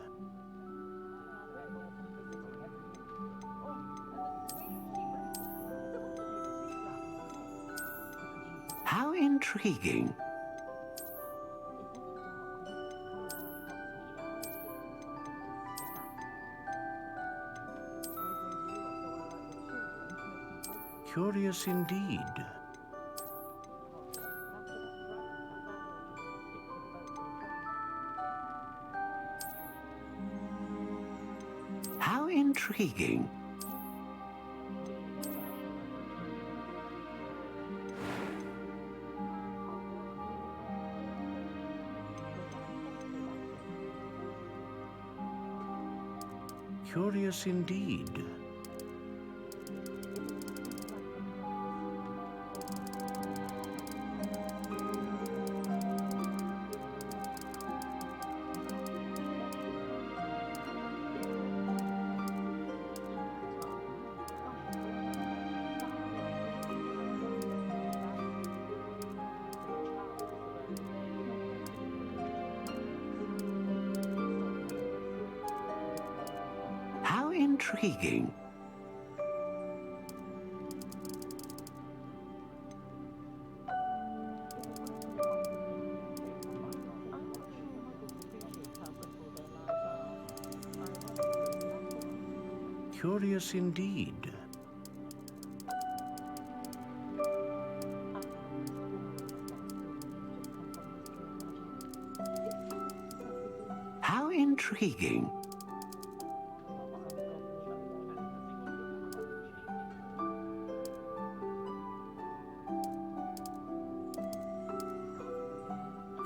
How intriguing. Curious indeed. How intriguing. Curious indeed. How intriguing. Curious indeed. How intriguing.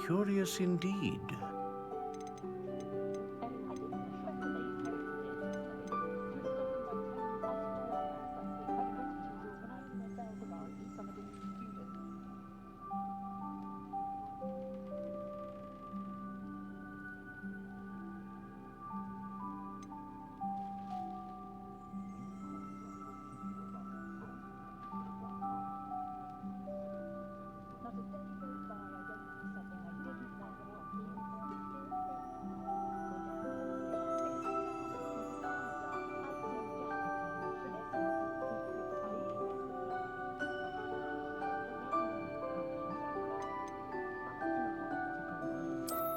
Curious indeed.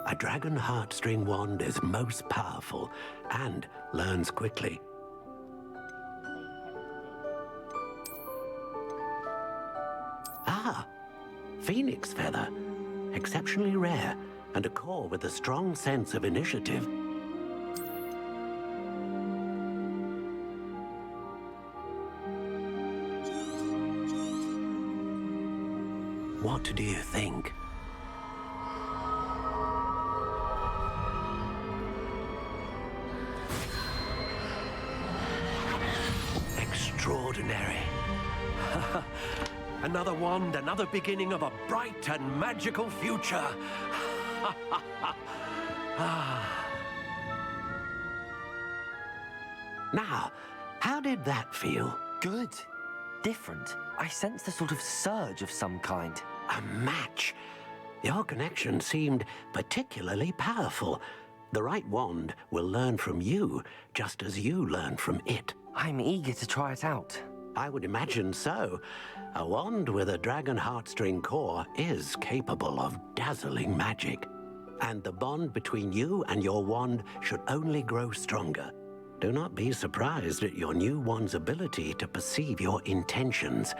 A dragon heartstring wand is most powerful and learns quickly. Ah, phoenix feather. Exceptionally rare, and a core with a strong sense of initiative. What do you think? Extraordinary. Another wand, another beginning of a bright and magical future. Now, how did that feel? Good. Different. I sensed a sort of surge of some kind. A match. Your connection seemed particularly powerful. The right wand will learn from you, just as you learn from it. I'm eager to try it out. I would imagine so. A wand with a dragon heartstring core is capable of dazzling magic. And the bond between you and your wand should only grow stronger. Do not be surprised at your new wand's ability to perceive your intentions,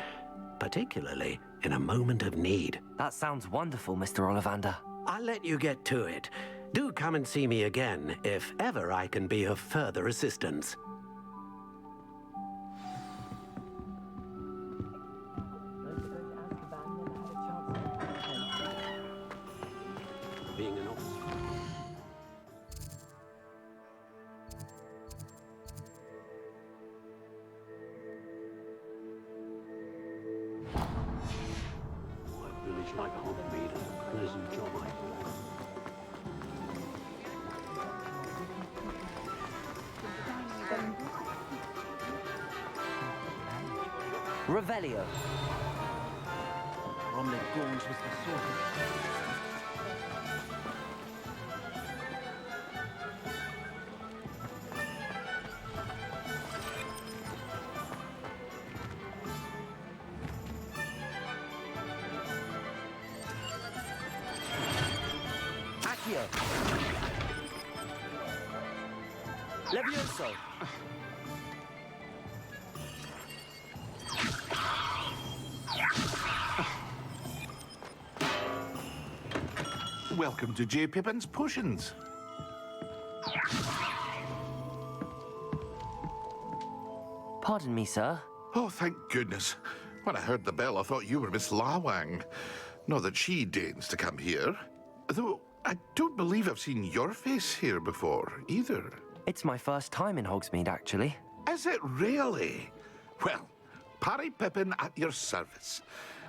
particularly in a moment of need. That sounds wonderful, Mr. Ollivander. I'll let you get to it. Do come and see me again if ever I can be of further assistance. Being an officer. I really like a Hogsmeade and a pleasant job I do. Revelio. Romney Gorge was the sort of... Accio. Levioso. Welcome to J. Pippin's Potions. Pardon me, sir. Oh, thank goodness. When I heard the bell, I thought you were Miss Lawang. Not that she deigns to come here. Though, I don't believe I've seen your face here before, either. It's my first time in Hogsmeade, actually. Is it really? Well, Parry Pippin at your service.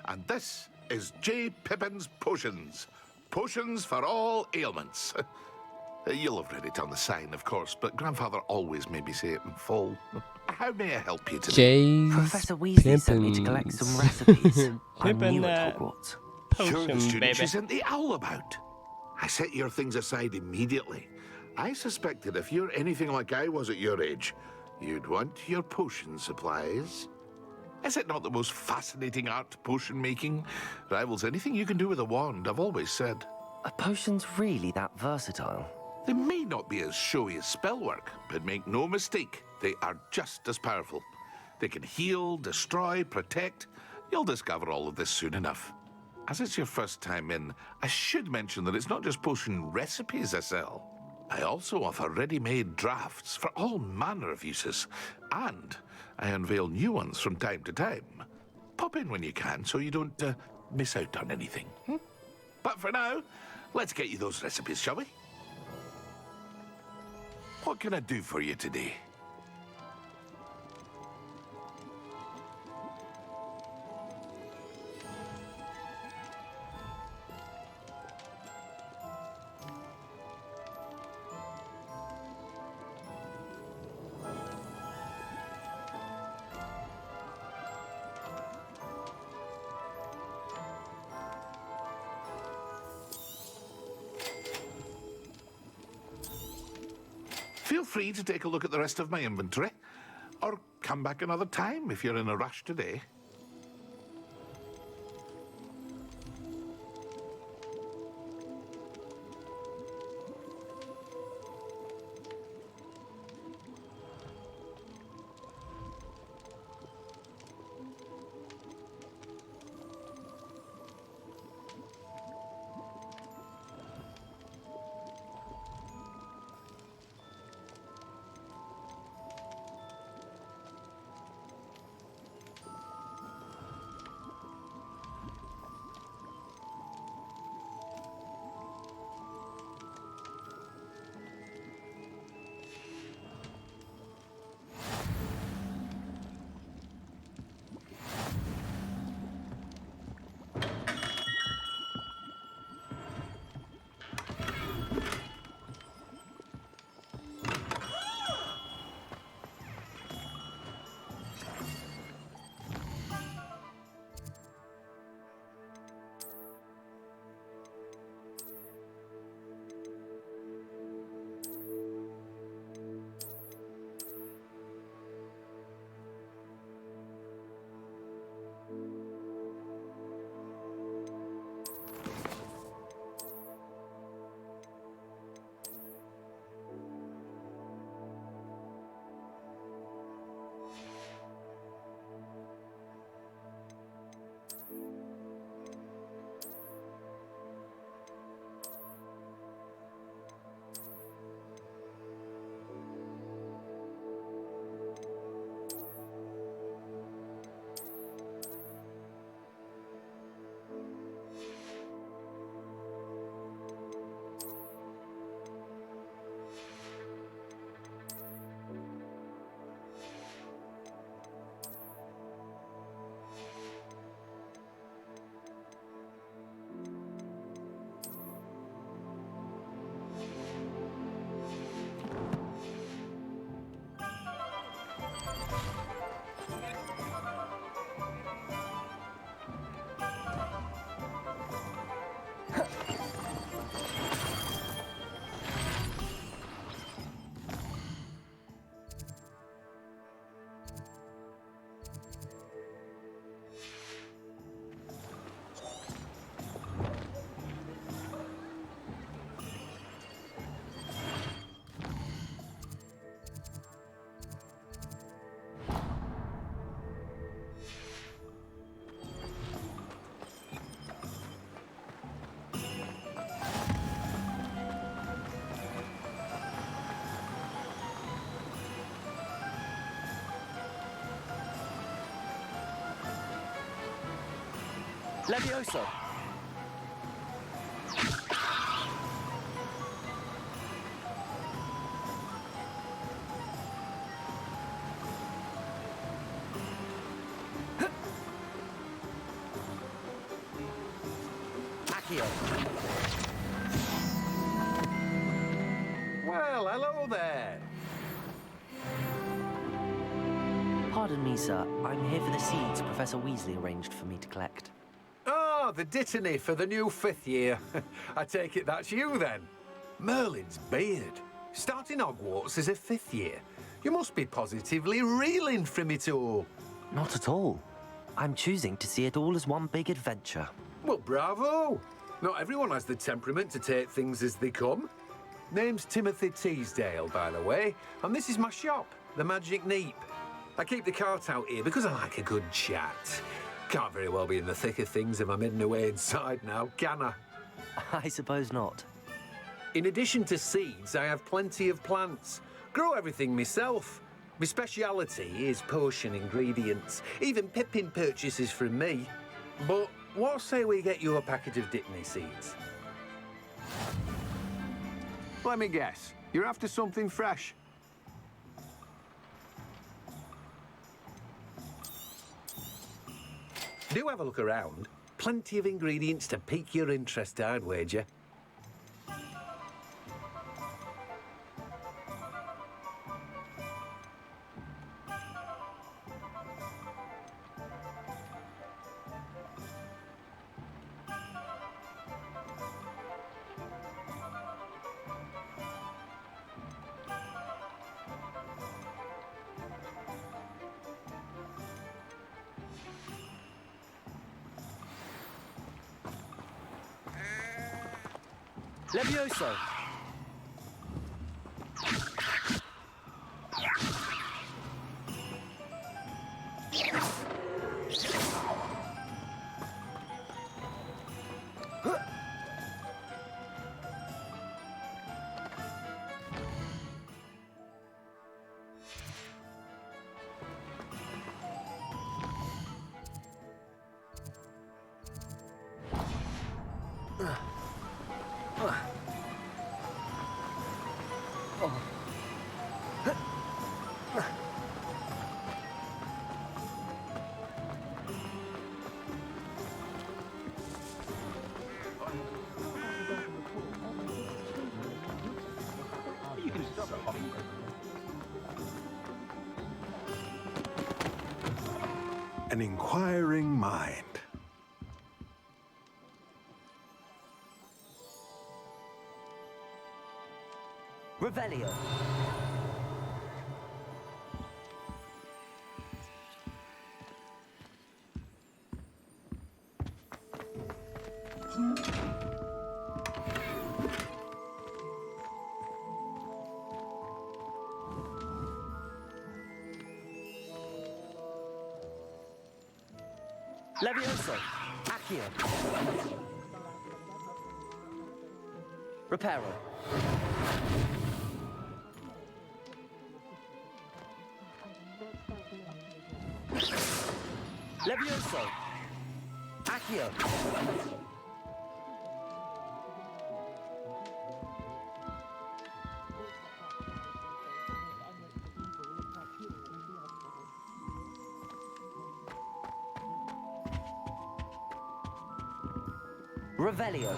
And this is J. Pippin's Potions. Potions for all ailments. You'll have read it on the sign, of course, but Grandfather always made me say it in full. How may I help you today? Professor Weasley sent me to collect some recipes. I'm new at Hogwarts. You're the student baby. she sent the owl about. I set your things aside immediately. I suspected if you're anything like I was at your age, you'd want your potion supplies. Is it not the most fascinating art, potion making? Rivals anything you can do with a wand, I've always said. Are potions really that versatile? They may not be as showy as spellwork, but make no mistake, they are just as powerful. They can heal, destroy, protect. You'll discover all of this soon enough. As it's your first time in, I should mention that it's not just potion recipes I sell. I also offer ready-made drafts for all manner of uses, and I unveil new ones from time to time. Pop in when you can so you don't miss out on anything. But for now, let's get you those recipes, shall we? What can I do for you today? Feel free to take a look at the rest of my inventory, or come back another time if you're in a rush today. Levioso! Accio! Well, hello there. Pardon me, sir. I'm here for the seeds Professor Weasley arranged for me to collect. Oh, the dittany for the new 5th year. I take it that's you, then. Merlin's beard. Starting Hogwarts as a 5th year. You must be positively reeling from it all. Not at all. I'm choosing to see it all as one big adventure. Well, bravo. Not everyone has the temperament to take things as they come. Name's Timothy Teasdale, by the way, and this is my shop, the Magic Neep. I keep the cart out here because I like a good chat. Can't very well be in the thick of things if I'm hidden away inside now, can I? I suppose not. In addition to seeds, I have plenty of plants. Grow everything myself. My speciality is potion ingredients. Even Pippin purchases from me. But what say we get you a packet of Dittany seeds? Let me guess. You're after something fresh. Do have a look around. Plenty of ingredients to pique your interest, I'd wager. Levioso! An inquiring mind. Revelio. Levioso. Accio. Reparo. Levioso. Accio. Revelio.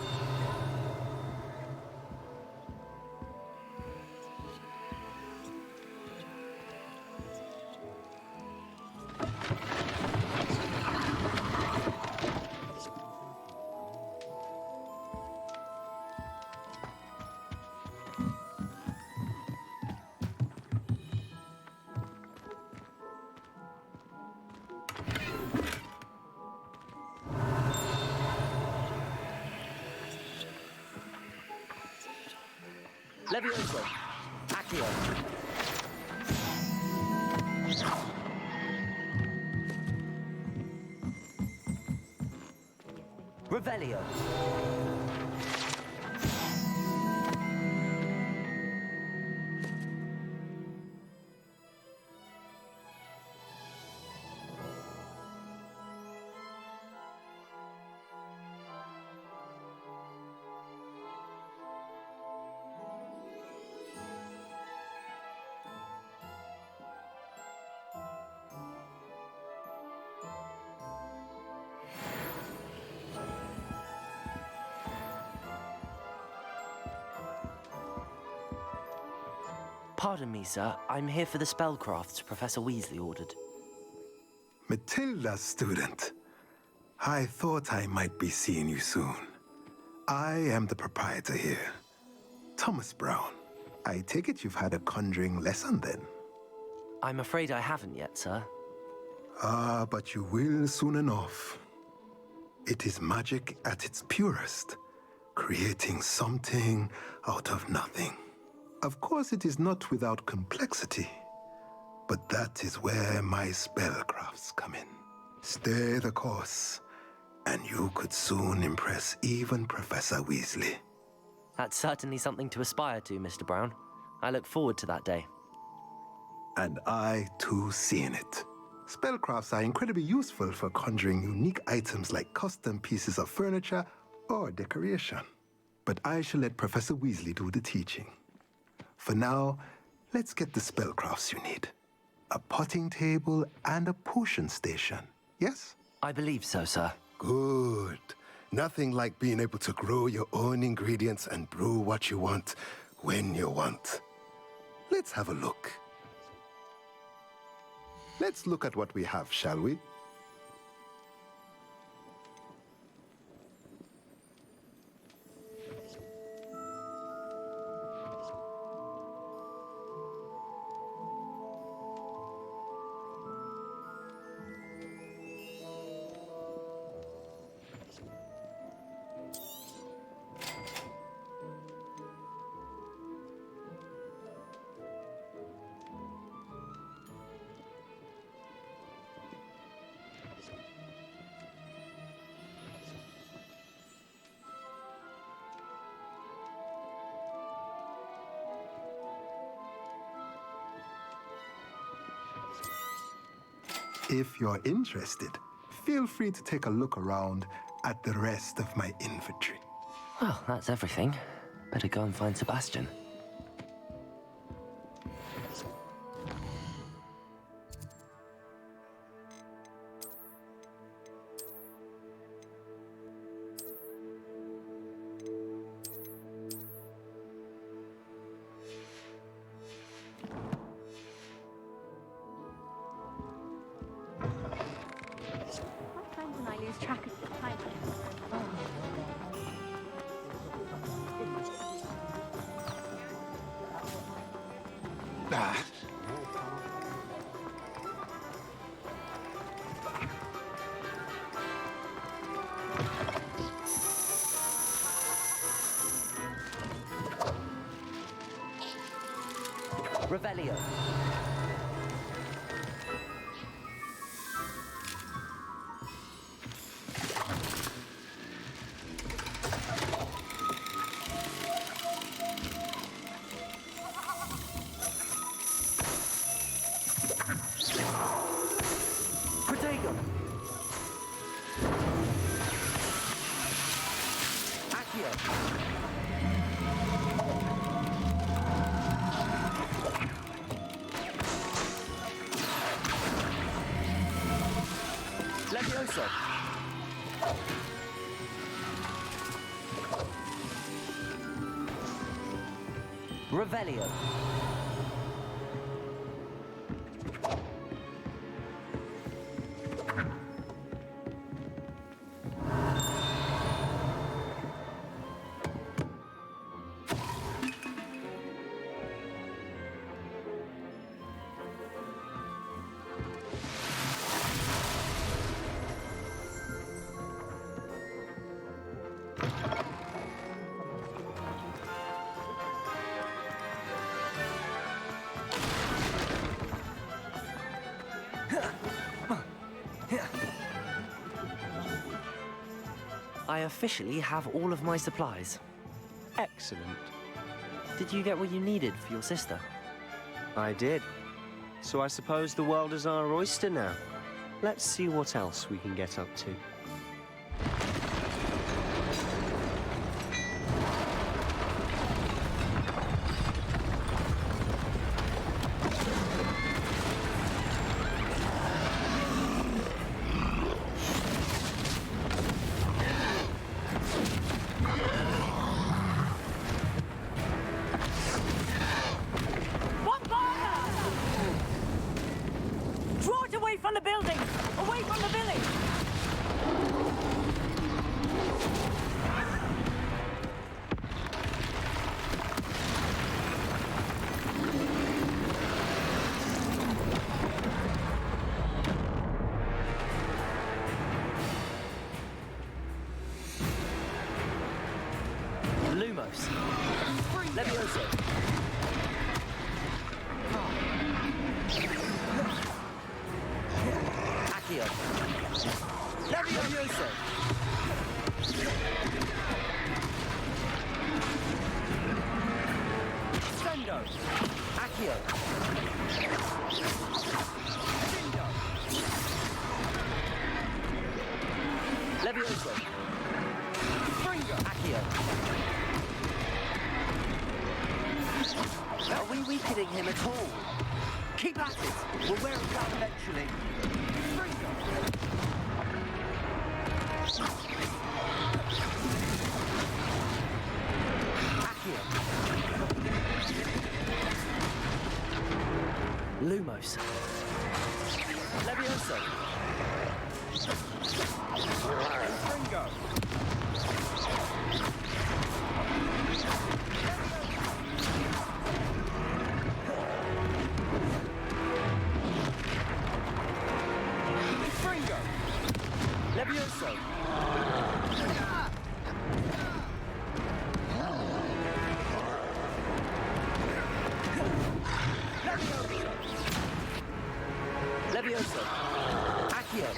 Levioso. Accio. Revelio. Pardon me, sir. I'm here for the spellcrafts Professor Weasley ordered. Matilda, student. I thought I might be seeing you soon. I am the proprietor here, Thomas Brown. I take it you've had a conjuring lesson then? I'm afraid I haven't yet, sir. Ah, but you will soon enough. It is magic at its purest, creating something out of nothing. Of course, it is not without complexity, but that is where my spellcrafts come in. Stay the course, and you could soon impress even Professor Weasley. That's certainly something to aspire to, Mr. Brown. I look forward to that day. And I, too, seeing it. Spellcrafts are incredibly useful for conjuring unique items like custom pieces of furniture or decoration. But I shall let Professor Weasley do the teaching. For now, let's get the spellcrafts you need. A potting table and a potion station, yes? I believe so, sir. Good. Nothing like being able to grow your own ingredients and brew what you want when you want. Let's have a look. Let's look at what we have, shall we? If you're interested, feel free to take a look around at the rest of my inventory. Well, that's everything. Better go and find Sebastian. Sometimes when I lose track of the time. Ah. Revelio. Protego. Accio. Levioso. Revelio. I officially have all of my supplies. Excellent. Did you get what you needed for your sister? I did. So I suppose the world is our oyster now. Let's see what else we can get up to. What Lumos. Levioso. Accio. Levioso. Sendo. Accio. Sindo. Levioso. Fringo. Accio. Are we weakening him at all? Keep at it. We'll wear him down eventually. Fringo. Accio. Lumos. Levioso. Fringo. Fringo. Levioso. Levioso. Accio.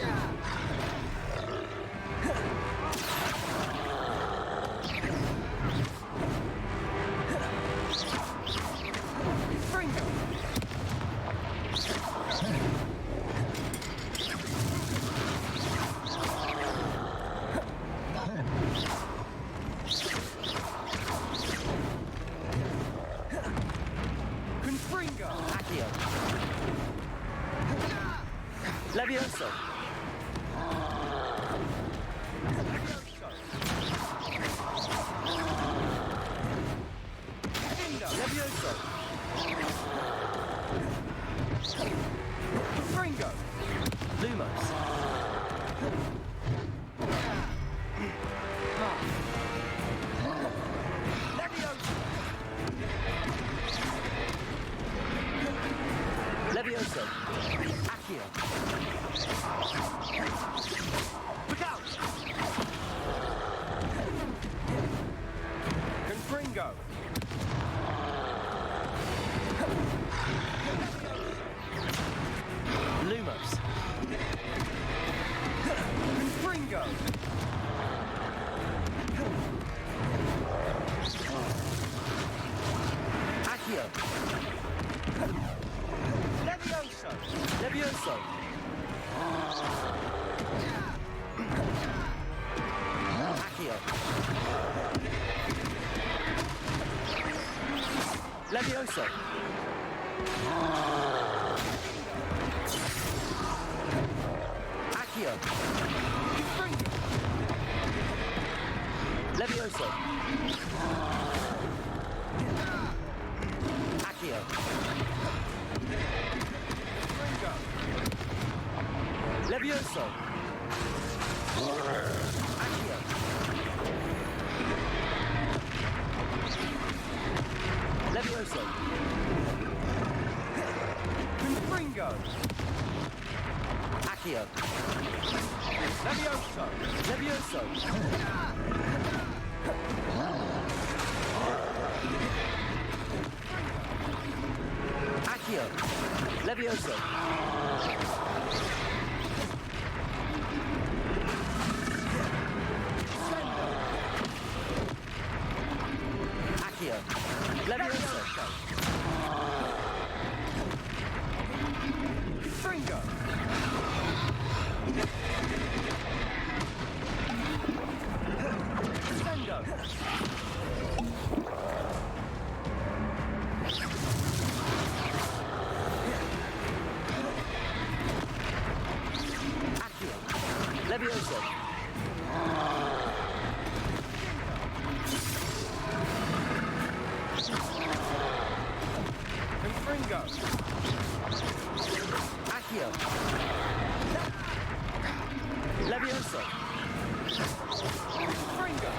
Fringo. Confringo. Accio. Levioso. Levioso. Fringo. Lumos. Levioso. Accio. Look out! Confringo. Lumos. Confringo. Accio. Levioso. Levioso. Accio. Levioso. Accio. Levioso. Accio. Levioso. Accio. Levioso. Confringo. Accio. Levioso. Levioso. Accio. Levioso. Accio. Levioso. Fringo. Sendo. Accio. Levioso. Confringo. Accio. Levioso. Fringo.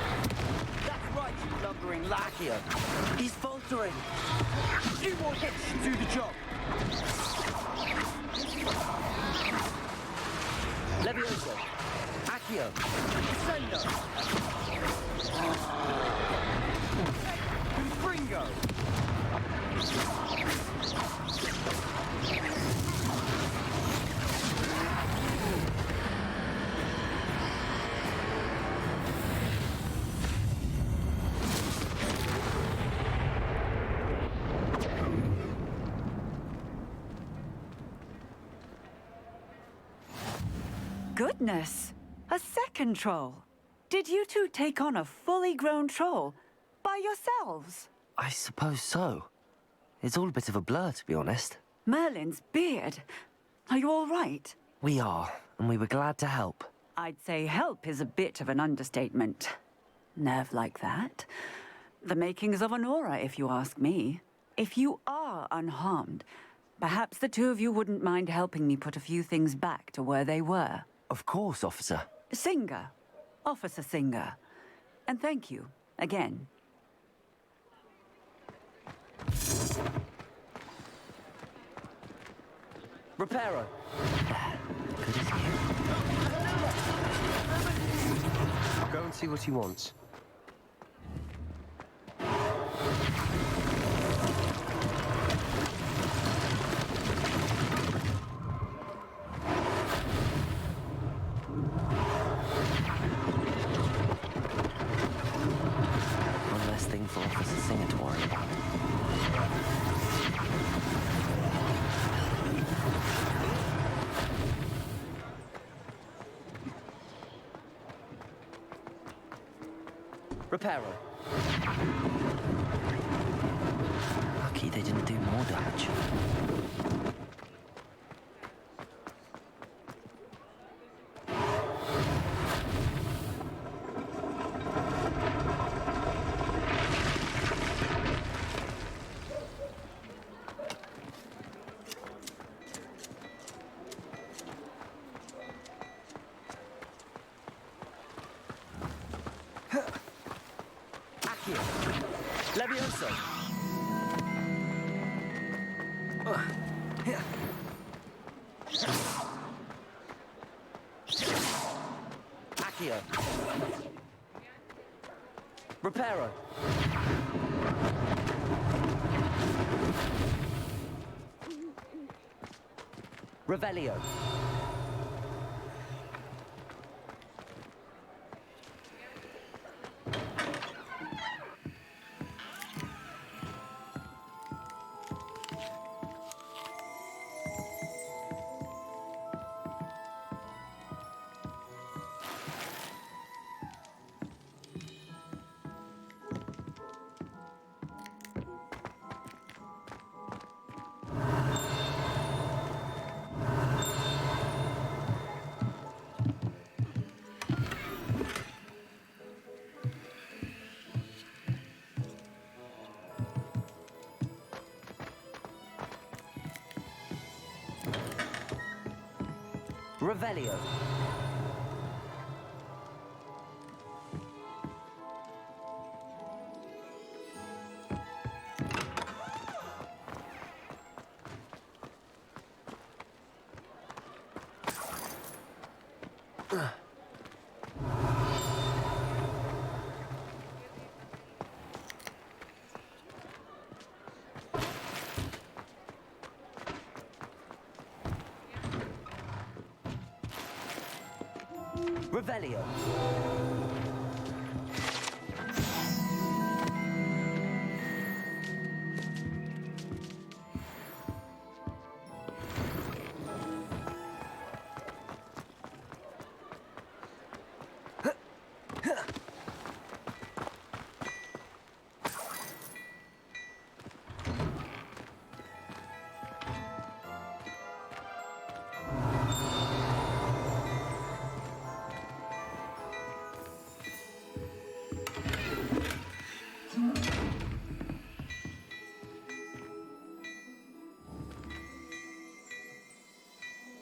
That's right, you lumbering Accio. He's faltering. Few more hits should do the job. Levioso. Accio. Sendo. goodness! A second troll. Did you two take on a fully grown troll by yourselves? I suppose so. It's all a bit of a blur, to be honest. Merlin's beard. Are you all right? We are, and we were glad to help. I'd say help is a bit of an understatement. Nerve like that. The makings of an aura, if you ask me. If you are unharmed, perhaps the two of you wouldn't mind helping me put a few things back to where they were. Of course, officer. Singer. Officer Singer. And thank you, again. Reparo. Good as you. I'll go and see what he wants. One less thing for Officer Singer to worry about. Reparo. Lucky they didn't do more damage. Levioso. Accio. Reparo. Revelio. Revelio. Revelio.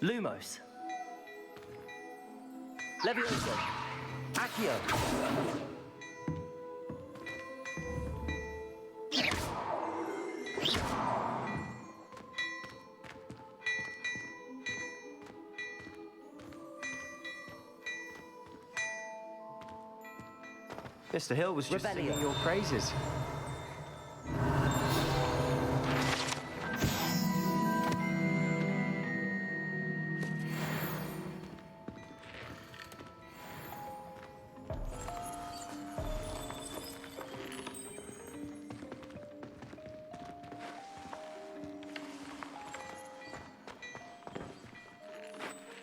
Lumos. Levioso. Accio. Mr. Hill was just singing your praises.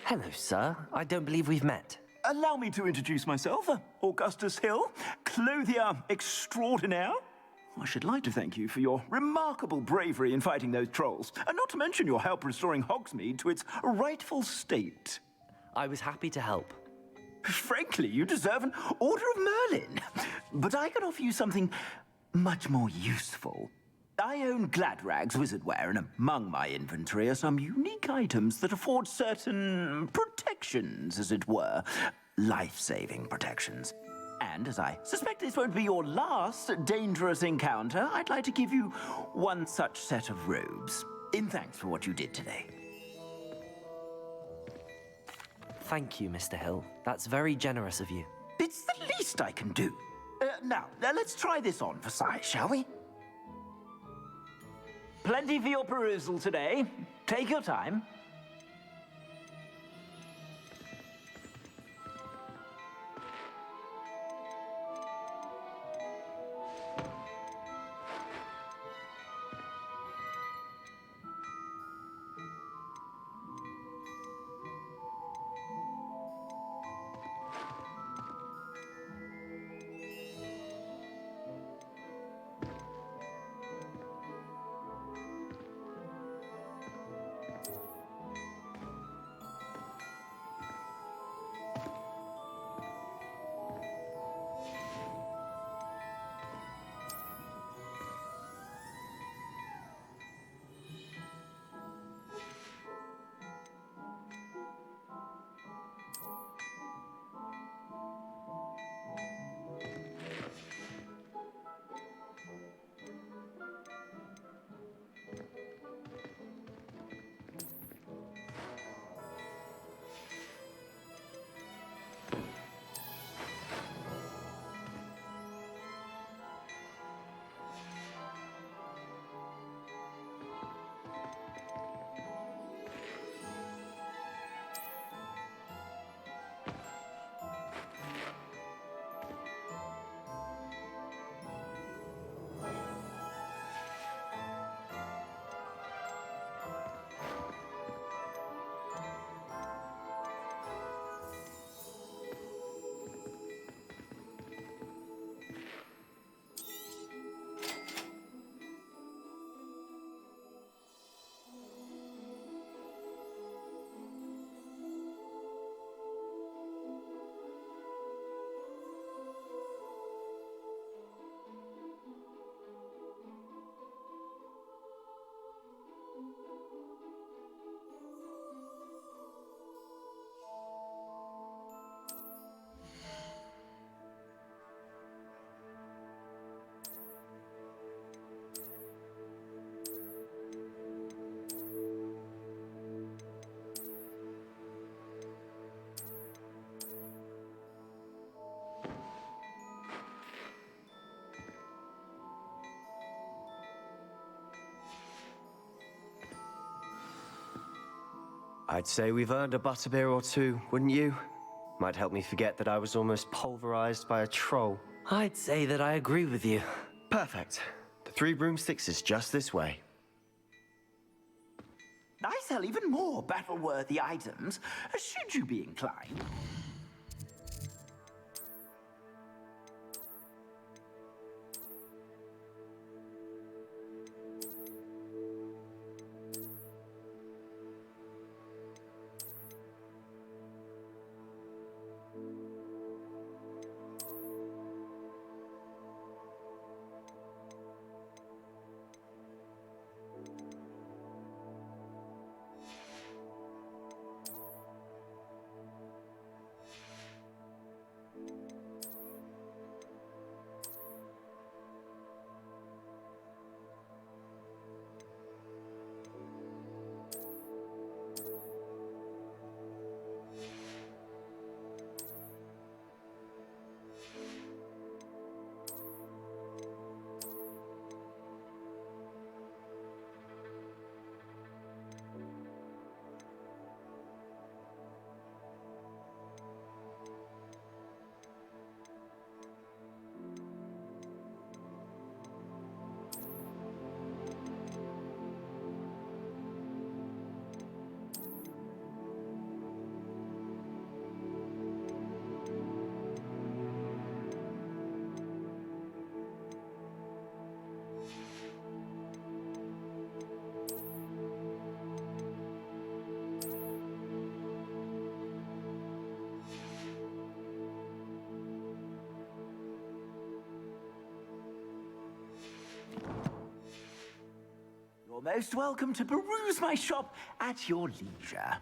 Hello, sir. I don't believe we've met. Allow me to introduce myself, Augustus Hill, clothier extraordinaire. I should like to thank you for your remarkable bravery in fighting those trolls, and not to mention your help restoring Hogsmeade to its rightful state. I was happy to help. Frankly, you deserve an Order of Merlin. But I can offer you something much more useful. I own Gladrag's wizardware, and among my inventory are some unique items that afford certain protections, as it were. Life-saving protections. And as I suspect this won't be your last dangerous encounter, I'd like to give you one such set of robes, in thanks for what you did today. Thank you, Mr. Hill. That's very generous of you. It's the least I can do. Now, let's try this on for size, shall we? Plenty for your perusal today. Take your time. I'd say we've earned a butterbeer or two, wouldn't you? Might help me forget that I was almost pulverized by a troll. I'd say that I agree with you. Perfect. The 3 broomsticks is just this way. I sell even more battle-worthy items, should you be inclined. You're most welcome to peruse my shop at your leisure.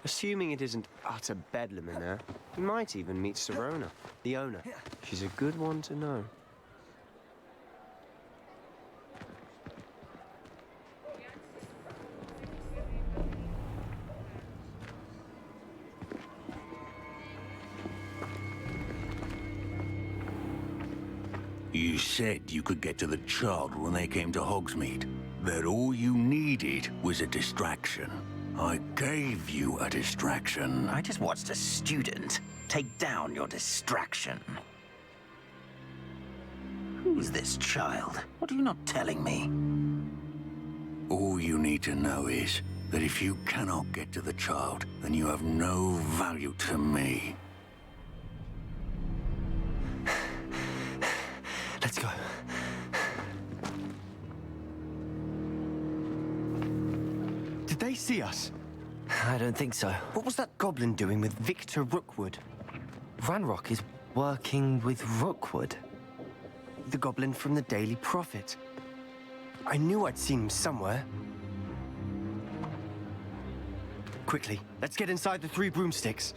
Assuming it isn't utter bedlam in there, you might even meet Sirona, the owner. She's a good one to know. You said you could get to the child when they came to Hogsmeade. That all you needed was a distraction. I gave you a distraction. I just watched a student take down your distraction. Who's this child? What are you not telling me? All you need to know is that if you cannot get to the child, then you have no value to me. Let's go. Did they see us? I don't think so. What was that goblin doing with Victor Rookwood? Ranrock is working with Rookwood. The goblin from the Daily Prophet. I knew I'd seen him somewhere. Quickly, let's get inside the Three Broomsticks.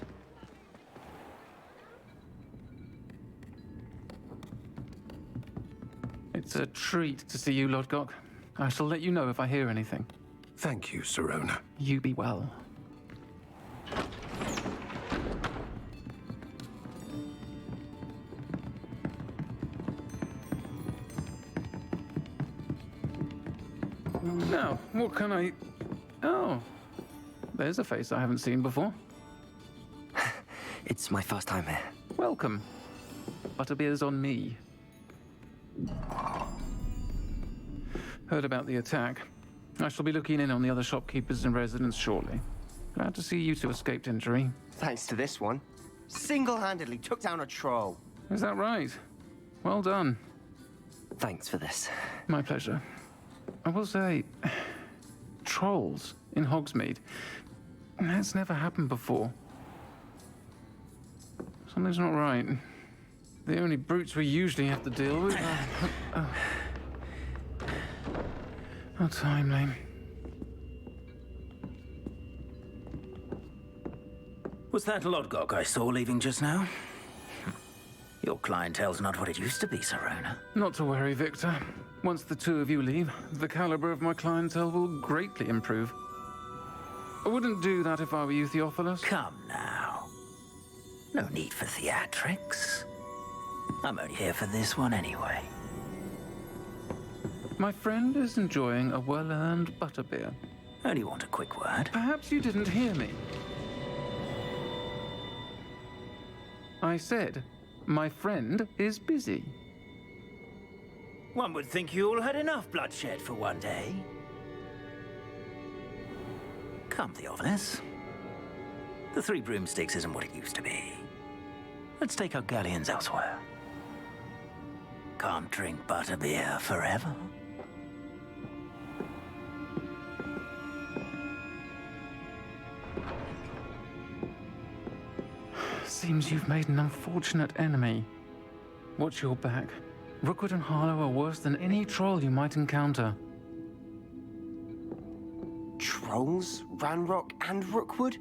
It's a treat to see you, Lodgok. I shall let you know if I hear anything. Thank you, Sirona. You be well. Now, what can I... Oh, there's a face I haven't seen before. It's my first time here. Welcome. Butterbeer's on me. Heard about the attack. I shall be looking in on the other shopkeepers and residents shortly. Glad to see you two escaped injury. Thanks to this one. Single-handedly took down a troll. Is that right? Well done. Thanks for this. My pleasure. I will say, trolls in Hogsmeade. That's never happened before. Something's not right. The only brutes we usually have to deal with are... How timely. Was that Lodgok I saw leaving just now? Your clientele's not what it used to be, Sirona. Not to worry, Victor. Once the two of you leave, the caliber of my clientele will greatly improve. I wouldn't do that if I were you, Theophilus. Come now. No need for theatrics. I'm only here for this one anyway. My friend is enjoying a well-earned butterbeer. Only want a quick word. Perhaps you didn't hear me. I said, my friend is busy. One would think you all had enough bloodshed for one day. Come, Theophilus. The Three Broomsticks isn't what it used to be. Let's take our galleons elsewhere. Can't drink butterbeer forever. Seems you've made an unfortunate enemy. Watch your back. Rookwood and Harlow are worse than any troll you might encounter. Trolls? Ranrock and Rookwood?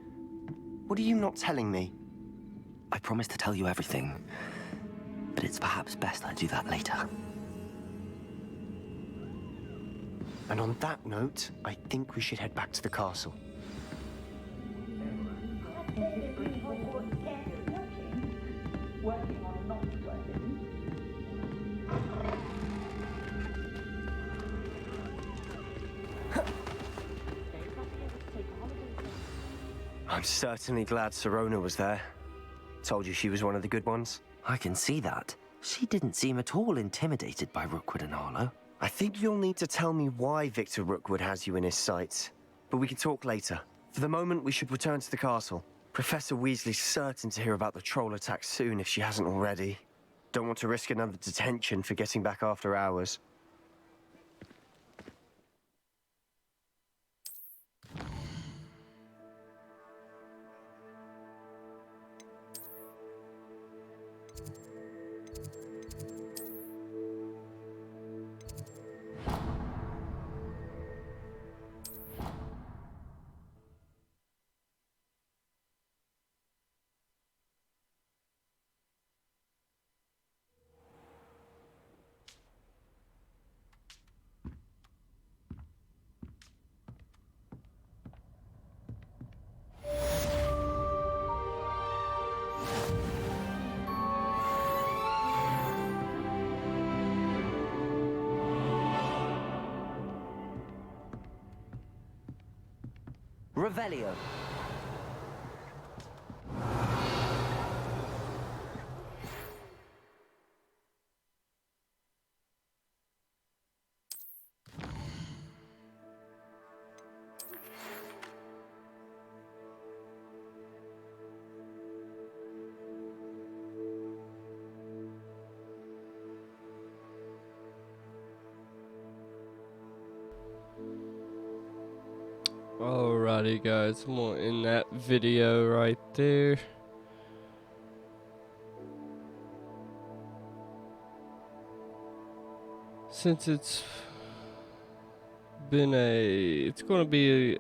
What are you not telling me? I promise to tell you everything, but it's perhaps best I do that later. And on that note, I think we should head back to the castle. I'm certainly glad Sirona was there. Told you she was one of the good ones. I can see that. She didn't seem at all intimidated by Rookwood and Harlow. I think you'll need to tell me why Victor Rookwood has you in his sights. But we can talk later. For the moment, we should return to the castle. Professor Weasley's certain to hear about the troll attack soon if she hasn't already. Don't want to risk another detention for getting back after hours. Revelio. Alrighty guys, I'm gonna end that video right there. Since it's gonna be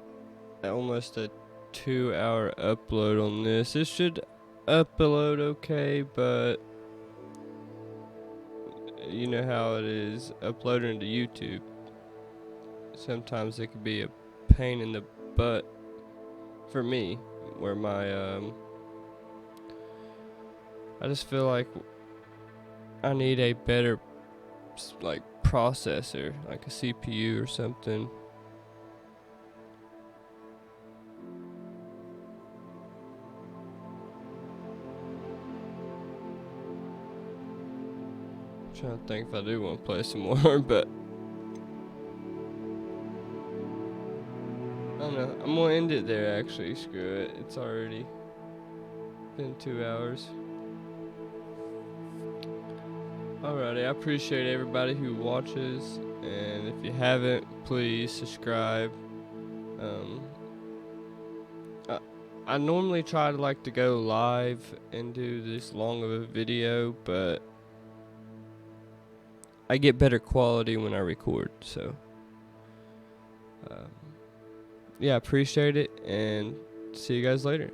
almost a 2-hour upload on this. It should upload okay, but you know how it is uploading to YouTube. Sometimes it can be a pain in the butt for me, where my I just feel like I need a better like processor, like a CPU or something. I'm trying to think if I do want to play some more, but I don't know. I'm gonna end it there actually. Screw it. It's already been 2 hours. Alrighty, I appreciate everybody who watches, and if you haven't, please subscribe. I normally try to go live and do this long of a video, but I get better quality when I record, so yeah, appreciate it, and see you guys later.